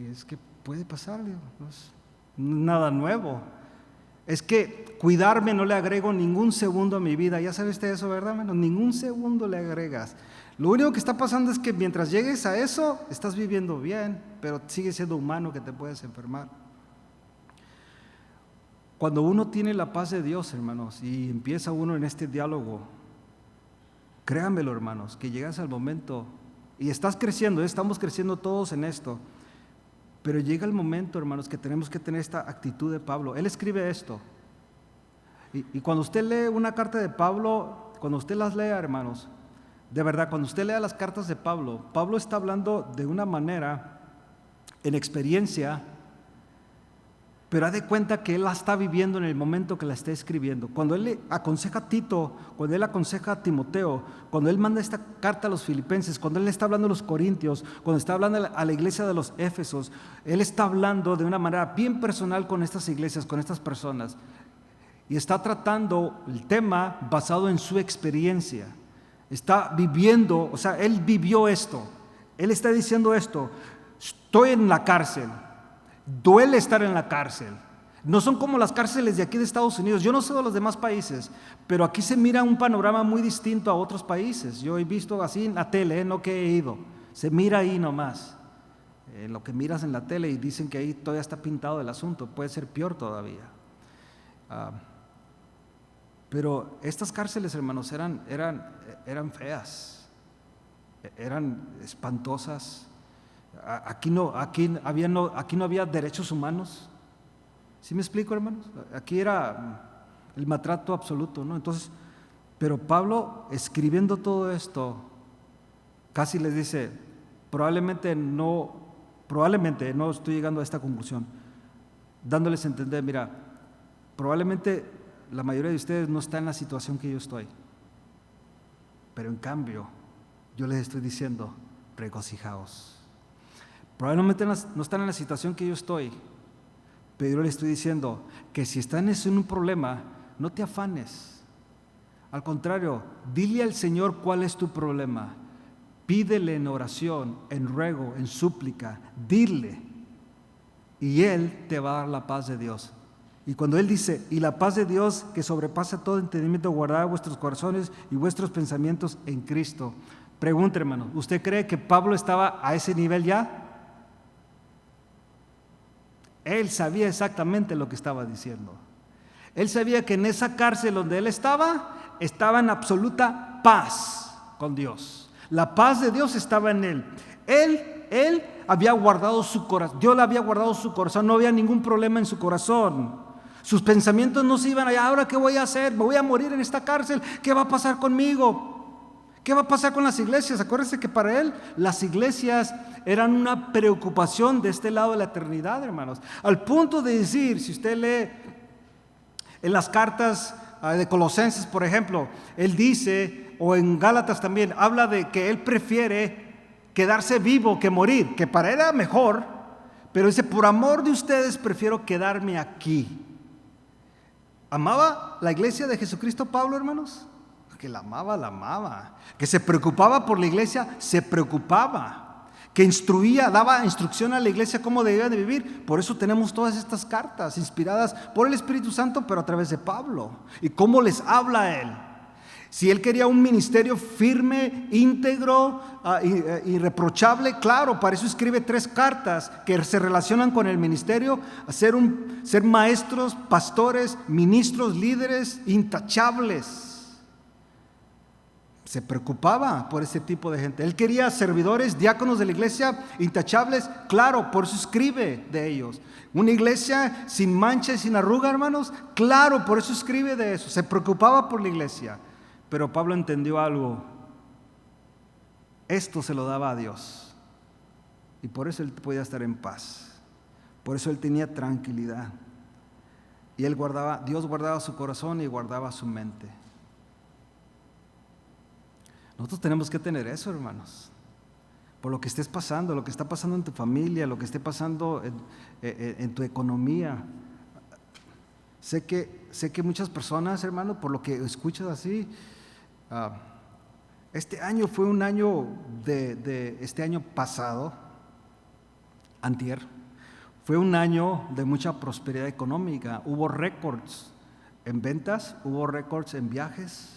Y es que puede pasar, digo, no es nada nuevo. Es que cuidarme no le agrego ningún segundo a mi vida. Ya sabe usted eso, ¿verdad, hermano? Ningún segundo le agregas. Lo único que está pasando es que mientras llegues a eso, estás viviendo bien, pero sigues siendo humano, que te puedes enfermar. Cuando uno tiene la paz de Dios, hermanos, y empieza uno en este diálogo, créanmelo, hermanos, que llegas al momento, y estás creciendo, estamos creciendo todos en esto, pero llega el momento, hermanos, que tenemos que tener esta actitud de Pablo. Él escribe esto, y cuando usted lee una carta de Pablo, cuando usted las lea, hermanos, de verdad, cuando usted lea las cartas de Pablo, Pablo está hablando de una manera, en experiencia, pero haz de cuenta que él la está viviendo en el momento que la está escribiendo. Cuando él le aconseja a Tito, cuando él aconseja a Timoteo, cuando él manda esta carta a los filipenses, cuando él está hablando a los corintios, cuando está hablando a la iglesia de los Éfesos, él está hablando de una manera bien personal con estas iglesias, con estas personas, y está tratando el tema basado en su experiencia. Está viviendo, o sea, él vivió esto. Él está diciendo esto: estoy en la cárcel, duele estar en la cárcel. No son como las cárceles de aquí de Estados Unidos. Yo no sé de los demás países, pero aquí se mira un panorama muy distinto a otros países. Yo he visto así en la tele, no que he ido. Se mira ahí nomás, lo que miras en la tele, y dicen que ahí todavía está pintado el asunto. Puede ser peor todavía. Pero estas cárceles, hermanos, eran feas, eran espantosas. Aquí no había derechos humanos. ¿Sí me explico, hermanos? Aquí era el maltrato absoluto, ¿no? Entonces, pero Pablo, escribiendo todo esto, casi les dice, probablemente no estoy llegando a esta conclusión, dándoles a entender, mira, probablemente la mayoría de ustedes no está en la situación que yo estoy, pero en cambio yo les estoy diciendo, regocijaos. Probablemente no están en la situación que yo estoy, pero yo les estoy diciendo que si están en un problema, no te afanes. Al contrario, dile al Señor cuál es tu problema. Pídele en oración, en ruego, en súplica, dile, y Él te va a dar la paz de Dios. Y cuando Él dice, y la paz de Dios que sobrepasa todo entendimiento, guardará vuestros corazones y vuestros pensamientos en Cristo. Pregunta, hermano, ¿usted cree que Pablo estaba a ese nivel ya? Él sabía exactamente lo que estaba diciendo. Él sabía que en esa cárcel donde él estaba en absoluta paz con Dios. La paz de Dios estaba en él. Él había guardado su corazón. Dios le había guardado su corazón. No había ningún problema en su corazón. Sus pensamientos no se iban allá. ¿Ahora qué voy a hacer? ¿Me voy a morir en esta cárcel? ¿Qué va a pasar conmigo? ¿Qué va a pasar con las iglesias? Acuérdense que para él las iglesias eran una preocupación de este lado de la eternidad, hermanos. Al punto de decir, si usted lee en las cartas de Colosenses, por ejemplo, él dice, o en Gálatas también, habla de que él prefiere quedarse vivo que morir, que para él era mejor, pero dice, por amor de ustedes prefiero quedarme aquí. ¿Amaba la iglesia de Jesucristo Pablo, hermanos? Que la amaba. Que se preocupaba por la iglesia, se preocupaba. Que instruía, daba instrucción a la iglesia cómo debía de vivir. Por eso tenemos todas estas cartas inspiradas por el Espíritu Santo, pero a través de Pablo. Y cómo les habla a él. Si él quería un ministerio firme, íntegro, irreprochable, claro, para eso escribe 3 cartas que se relacionan con el ministerio, a ser maestros, pastores, ministros, líderes intachables. Se preocupaba por ese tipo de gente. Él quería servidores, diáconos de la iglesia intachables, claro, por eso escribe de ellos. Una iglesia sin mancha y sin arruga, hermanos, claro, por eso escribe de eso. Se preocupaba por la iglesia. Pero Pablo entendió algo. Esto se lo daba a Dios. Y por eso él podía estar en paz. Por eso él tenía tranquilidad. Y Dios guardaba su corazón y guardaba su mente. Nosotros tenemos que tener eso, hermanos. Por lo que estés pasando, lo que está pasando en tu familia, lo que esté pasando en tu economía. Sé que muchas personas, hermano, por lo que escuchas así, este año fue un año este año pasado, antier, fue un año de mucha prosperidad económica. Hubo récords en ventas, hubo récords en viajes.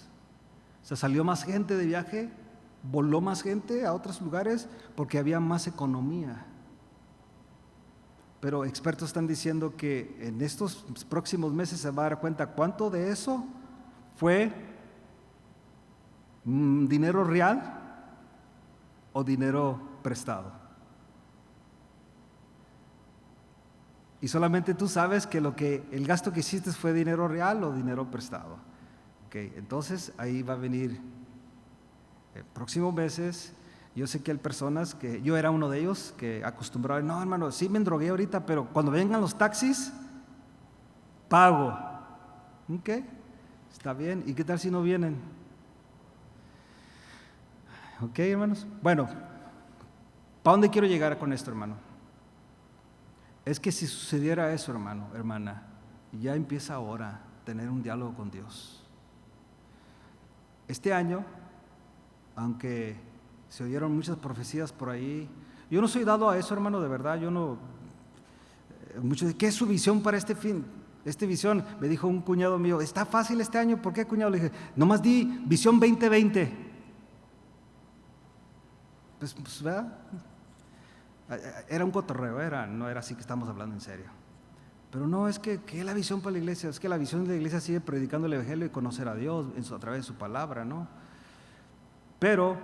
Se salió más gente de viaje voló más gente a otros lugares porque había más economía. Pero expertos están diciendo que en estos próximos meses se va a dar cuenta cuánto de eso fue dinero real o dinero prestado. Y solamente tú sabes que el gasto que hiciste fue dinero real o dinero prestado. Okay, entonces ahí va a venir próximos meses. Yo sé que hay personas que yo era uno de ellos que acostumbraba, no hermano, sí me endrogué ahorita, pero cuando vengan los taxis, pago. Ok, está bien. ¿Y qué tal si no vienen? Ok, hermanos. Bueno, ¿para dónde quiero llegar con esto, hermano? Es que si sucediera eso, hermano, hermana, ya empieza ahora a tener un diálogo con Dios. Este año, aunque se oyeron muchas profecías por ahí, yo no soy dado a eso, hermano, de verdad. Yo no. Muchos, ¿qué es su visión para este fin? Esta visión, me dijo un cuñado mío, está fácil este año. ¿Por qué, cuñado? Le dije, nomás di visión 2020. Pues ¿verdad? Era un cotorreo, no era así que estamos hablando en serio. Pero no, es que es la visión para la iglesia, es que la visión de la iglesia sigue predicando el evangelio y conocer a Dios a través de su palabra, ¿no? Pero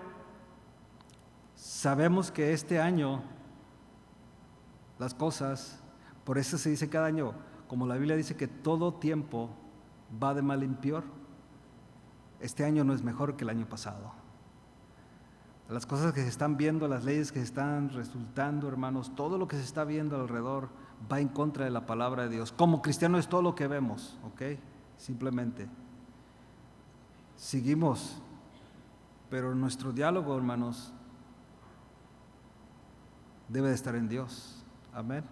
sabemos que este año las cosas, por eso se dice cada año, como la Biblia dice que todo tiempo va de mal en peor, este año no es mejor que el año pasado. Las cosas que se están viendo, las leyes que se están resultando, hermanos, todo lo que se está viendo alrededor va en contra de la palabra de Dios. Como cristianos es todo lo que vemos, ¿ok? Simplemente seguimos, pero nuestro diálogo, hermanos, debe de estar en Dios. Amén.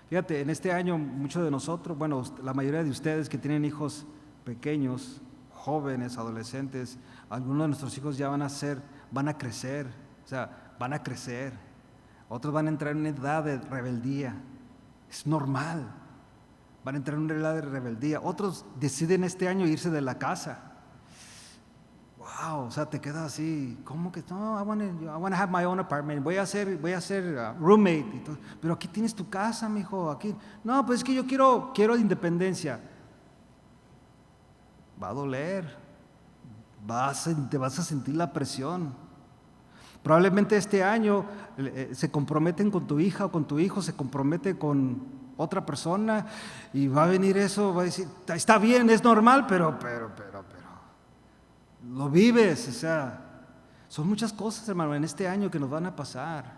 Fíjate, en este año muchos de nosotros, bueno, la mayoría de ustedes que tienen hijos pequeños, jóvenes, adolescentes, algunos de nuestros hijos ya van a crecer, van a crecer. Otros van a entrar en una edad de rebeldía. Es normal. Van a entrar en una edad de rebeldía. Otros deciden este año irse de la casa. Wow, te quedas así, ¿cómo que no? I want to have my own apartment. Voy a ser roommate. Y todo. Pero aquí tienes tu casa, mijo. Aquí. No, pues es que yo quiero independencia. Va a doler. Te vas a sentir la presión. Probablemente este año se comprometen con tu hija o con tu hijo, se compromete con otra persona y va a venir eso, va a decir, está bien, es normal, pero lo vives, son muchas cosas, hermano, en este año que nos van a pasar.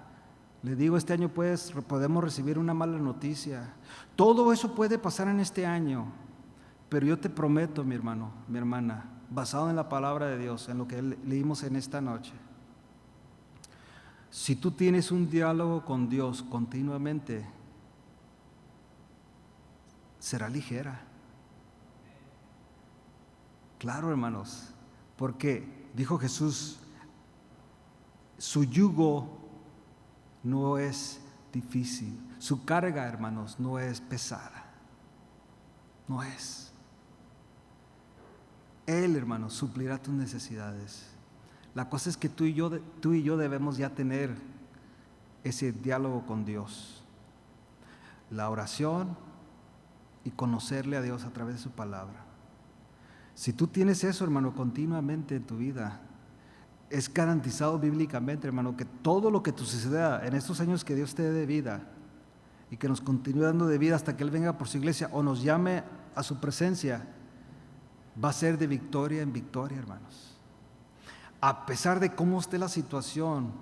Le digo, este año podemos recibir una mala noticia. Todo eso puede pasar en este año, pero yo te prometo, mi hermano, mi hermana, basado en la palabra de Dios, en lo que leímos en esta noche, si tú tienes un diálogo con Dios continuamente, será ligera. Claro, hermanos, porque dijo Jesús, su yugo no es difícil, su carga, hermanos, no es pesada, no es. Él, hermanos, suplirá tus necesidades. La cosa es que tú y yo debemos ya tener ese diálogo con Dios, la oración y conocerle a Dios a través de su palabra. Si tú tienes eso, hermano, continuamente en tu vida, es garantizado bíblicamente, hermano, que todo lo que te suceda en estos años que Dios te dé de vida y que nos continúe dando de vida hasta que Él venga por su iglesia o nos llame a su presencia, va a ser de victoria en victoria, hermanos. A pesar de cómo esté la situación,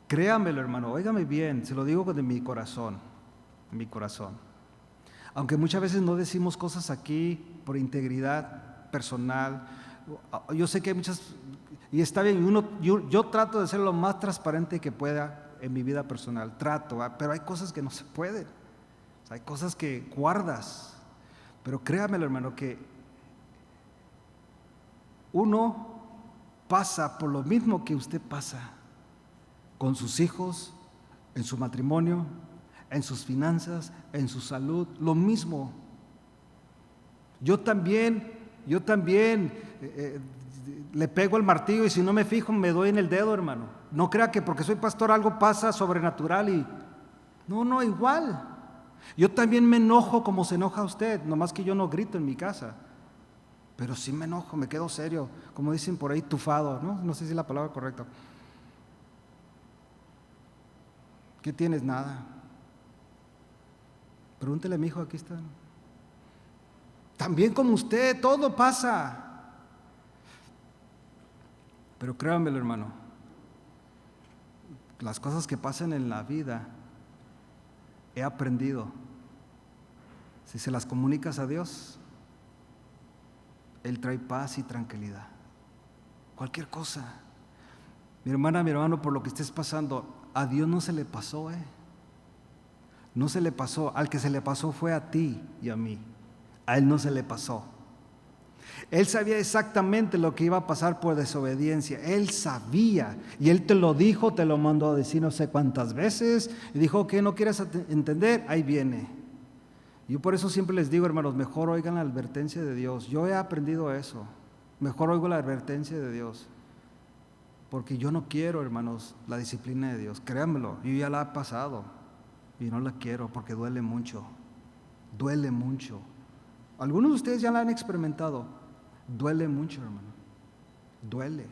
créamelo, hermano, óigame bien, se lo digo de mi corazón, Aunque muchas veces no decimos cosas aquí por integridad personal, yo sé que hay muchas, y está bien, yo trato de ser lo más transparente que pueda en mi vida personal, pero hay cosas que no se pueden, hay cosas que guardas, pero créamelo, hermano, que uno pasa por lo mismo que usted pasa con sus hijos, en su matrimonio, en sus finanzas, en su salud, lo mismo. Yo también le pego el martillo y si no me fijo me doy en el dedo, hermano. No crea que porque soy pastor algo pasa sobrenatural y... No, igual. Yo también me enojo como se enoja usted, nomás que yo no grito en mi casa. Pero sí me enojo, me quedo serio, como dicen por ahí, tufado, ¿no? No sé si es la palabra correcta. ¿Qué tienes? Nada. Pregúntele a mi hijo, aquí está. También como usted, todo pasa. Pero créanmelo, hermano, las cosas que pasan en la vida, he aprendido, si se las comunicas a Dios, Él trae paz y tranquilidad. Cualquier cosa. Mi hermana, mi hermano, por lo que estés pasando, a Dios no se le pasó, No se le pasó. Al que se le pasó fue a ti y a mí. A Él no se le pasó. Él sabía exactamente lo que iba a pasar por desobediencia. Él sabía. Y Él te lo dijo, te lo mandó a decir no sé cuántas veces. Y dijo que no quieres entender, ahí viene. Yo por eso siempre les digo, hermanos, mejor oigan la advertencia de Dios. Yo he aprendido eso. Mejor oigo la advertencia de Dios. Porque yo no quiero, hermanos, la disciplina de Dios. Créanmelo, yo ya la he pasado. Y no la quiero porque duele mucho. Duele mucho. Algunos de ustedes ya la han experimentado. Duele mucho, hermano. Duele.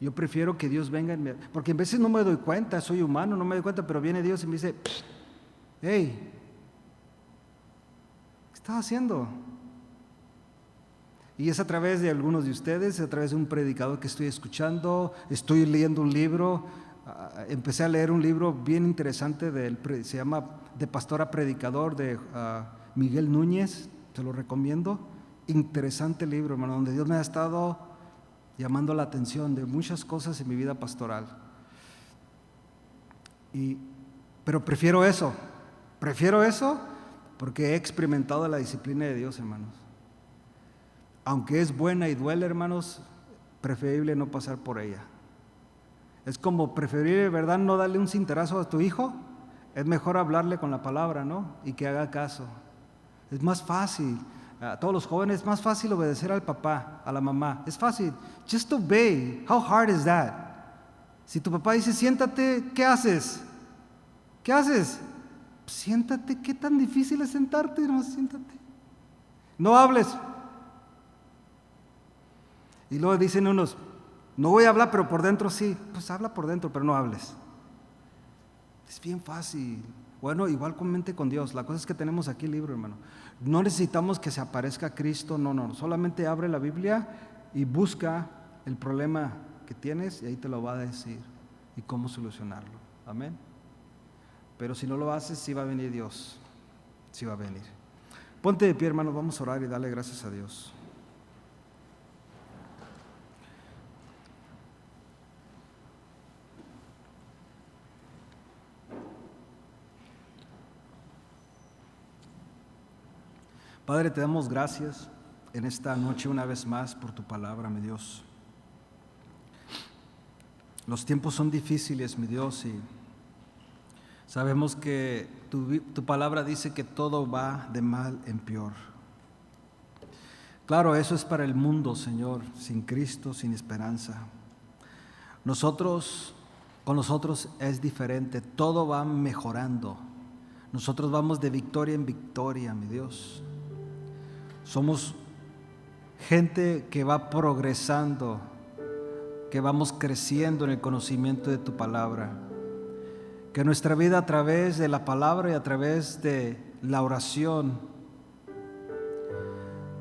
Yo prefiero que Dios venga porque a veces no me doy cuenta, soy humano, no me doy cuenta, pero viene Dios y me dice, hey, ¿qué estás haciendo? Y es a través de algunos de ustedes, a través de un predicador que estoy escuchando, estoy leyendo un libro, empecé a leer un libro bien interesante, se llama De Pastor a Predicador, de Miguel Núñez, te lo recomiendo. Interesante libro, hermano, donde Dios me ha estado llamando la atención de muchas cosas en mi vida pastoral. Pero prefiero eso porque he experimentado la disciplina de Dios, hermanos. Aunque es buena y duele, hermanos, preferible no pasar por ella. Es como preferible, ¿verdad?, no darle un cintarazo a tu hijo. Es mejor hablarle con la palabra, ¿no? Y que haga caso. Es más fácil. A todos los jóvenes es más fácil obedecer al papá, a la mamá. Es fácil. Just obey. How hard is that? Si tu papá dice siéntate, ¿qué haces? ¿Qué haces? Siéntate. ¿Qué tan difícil es sentarte? No, siéntate. No hables. Y luego dicen unos, no voy a hablar, pero por dentro sí. Pues habla por dentro, pero no hables. Es bien fácil. Bueno, igualmente con Dios. La cosa es que tenemos aquí el libro, hermano. No necesitamos que se aparezca Cristo, no. Solamente abre la Biblia y busca el problema que tienes y ahí te lo va a decir y cómo solucionarlo. Amén. Pero si no lo haces, sí va a venir Dios. Sí va a venir. Ponte de pie, hermano. Vamos a orar y darle gracias a Dios. Padre, te damos gracias en esta noche una vez más por tu palabra, mi Dios. Los tiempos son difíciles, mi Dios, y sabemos que tu palabra dice que todo va de mal en peor. Claro, eso es para el mundo, Señor, sin Cristo, sin esperanza. Con nosotros es diferente, todo va mejorando. Nosotros vamos de victoria en victoria, mi Dios. Somos gente que va progresando, que vamos creciendo en el conocimiento de tu palabra. Que nuestra vida a través de la palabra y a través de la oración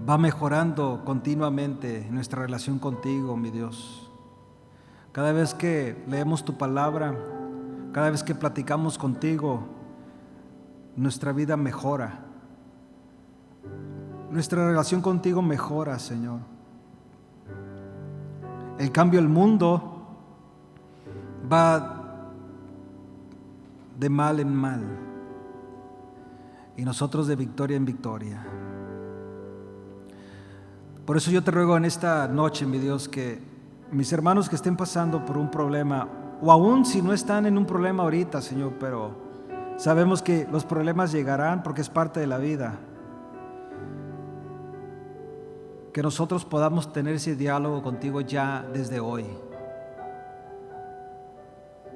va mejorando continuamente nuestra relación contigo, mi Dios. Cada vez que leemos tu palabra, cada vez que platicamos contigo, nuestra vida mejora. Nuestra relación contigo mejora, Señor. En cambio, el mundo va de mal en mal y nosotros de victoria en victoria. Por eso yo te ruego en esta noche, mi Dios, que mis hermanos que estén pasando por un problema, o aún si no están en un problema ahorita, Señor, pero sabemos que los problemas llegarán porque es parte de la vida. que nosotros podamos tener ese diálogo contigo ya desde hoy.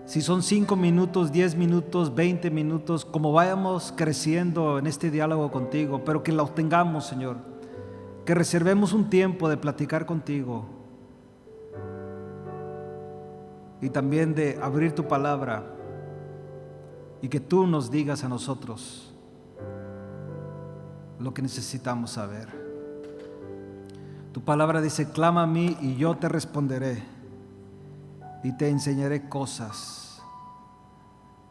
Si son 5 minutos, 10 minutos, 20 minutos, como vayamos creciendo en este diálogo contigo, pero que lo tengamos, Señor, que reservemos un tiempo de platicar contigo y también de abrir tu palabra y que tú nos digas a nosotros lo que necesitamos saber. Tu palabra dice: clama a mí y yo te responderé y te enseñaré cosas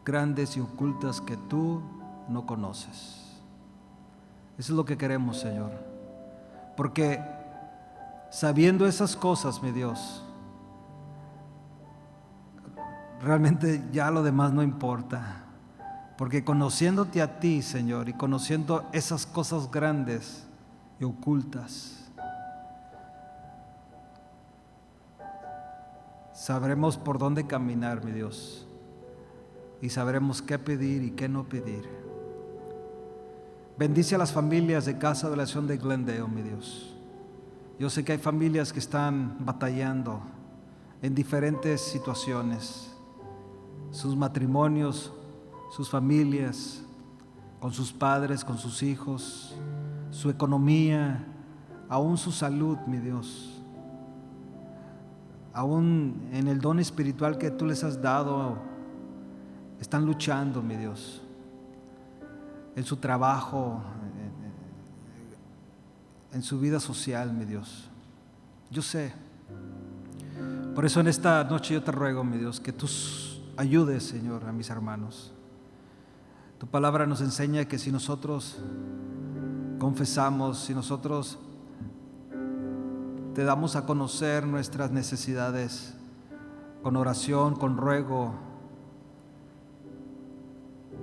grandes y ocultas que tú no conoces. Eso es lo que queremos, Señor, porque sabiendo esas cosas, mi Dios, realmente ya lo demás no importa, porque conociéndote a ti, Señor, y conociendo esas cosas grandes y ocultas, sabremos por dónde caminar, mi Dios, y sabremos qué pedir y qué no pedir. Bendice a las familias de Casa de Oración de Glendale, mi Dios. Yo sé que hay familias que están batallando en diferentes situaciones, sus matrimonios, sus familias, con sus padres, con sus hijos, su economía, aún su salud, mi Dios. Aún en el don espiritual que tú les has dado, están luchando, mi Dios, en su trabajo, en su vida social, mi Dios. Yo sé. Por eso en esta noche yo te ruego, mi Dios, que tú ayudes, Señor, a mis hermanos. Tu palabra nos enseña que si nosotros confesamos, si nosotros te damos a conocer nuestras necesidades con oración, con ruego,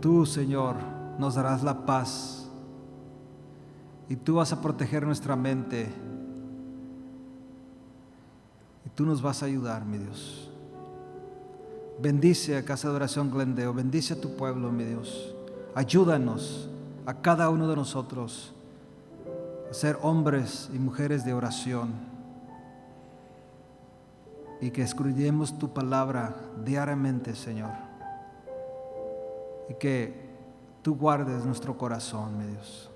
tú, Señor, nos darás la paz y tú vas a proteger nuestra mente y tú nos vas a ayudar, mi Dios. Bendice a Casa de Oración Glendale, bendice a tu pueblo, mi Dios. Ayúdanos a cada uno de nosotros a ser hombres y mujeres de oración y que escudriñemos tu palabra diariamente, Señor, y que tú guardes nuestro corazón, mi Dios.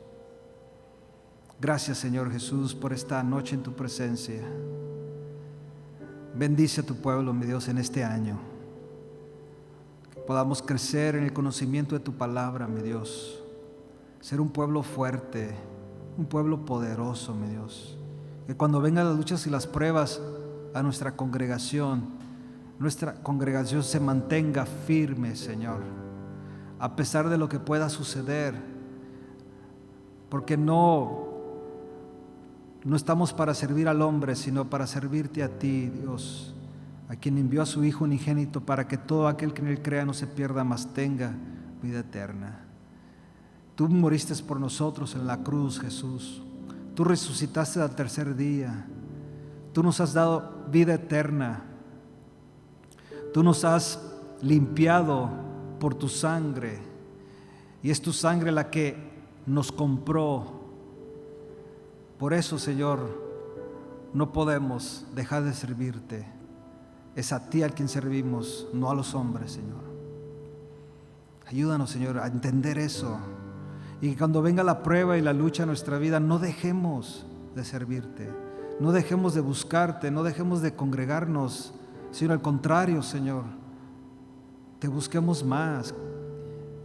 Gracias, Señor Jesús, por esta noche en tu presencia. Bendice a tu pueblo, mi Dios, en este año. Que podamos crecer en el conocimiento de tu palabra, mi Dios. Ser un pueblo fuerte, un pueblo poderoso, mi Dios. Que cuando vengan las luchas y las pruebas a nuestra congregación se mantenga firme, Señor, a pesar de lo que pueda suceder, porque no estamos para servir al hombre, sino para servirte a ti, Dios, a quien envió a su Hijo unigénito para que todo aquel que en él crea no se pierda, mas tenga vida eterna. Tú moriste por nosotros en la cruz, Jesús. Tú resucitaste al tercer día. Tú nos has dado vida eterna. Tú nos has limpiado por tu sangre, y es tu sangre la que nos compró. Por eso, Señor, no podemos dejar de servirte. Es a ti al quien servimos, no a los hombres, Señor. Ayúdanos, Señor, a entender eso, y que cuando venga la prueba y la lucha en nuestra vida, no dejemos de servirte, no dejemos de buscarte, no dejemos de congregarnos, sino al contrario, Señor, te busquemos más,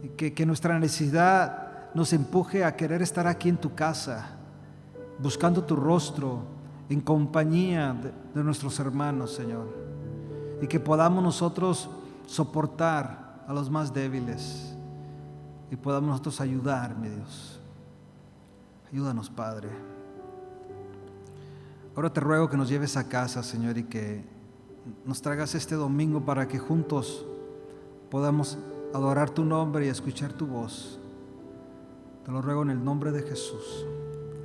y que nuestra necesidad nos empuje a querer estar aquí en tu casa, buscando tu rostro, en compañía de nuestros hermanos, Señor, y que podamos nosotros soportar a los más débiles y podamos nosotros ayudar, mi Dios. Ayúdanos, Padre. Ahora te ruego que nos lleves a casa, Señor, y que nos traigas este domingo para que juntos podamos adorar tu nombre y escuchar tu voz. Te lo ruego en el nombre de Jesús.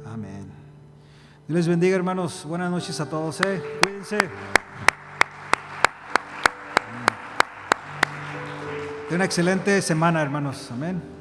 Amén. Dios les bendiga, hermanos. Buenas noches a todos. Cuídense. Tengan una excelente semana, hermanos. Amén.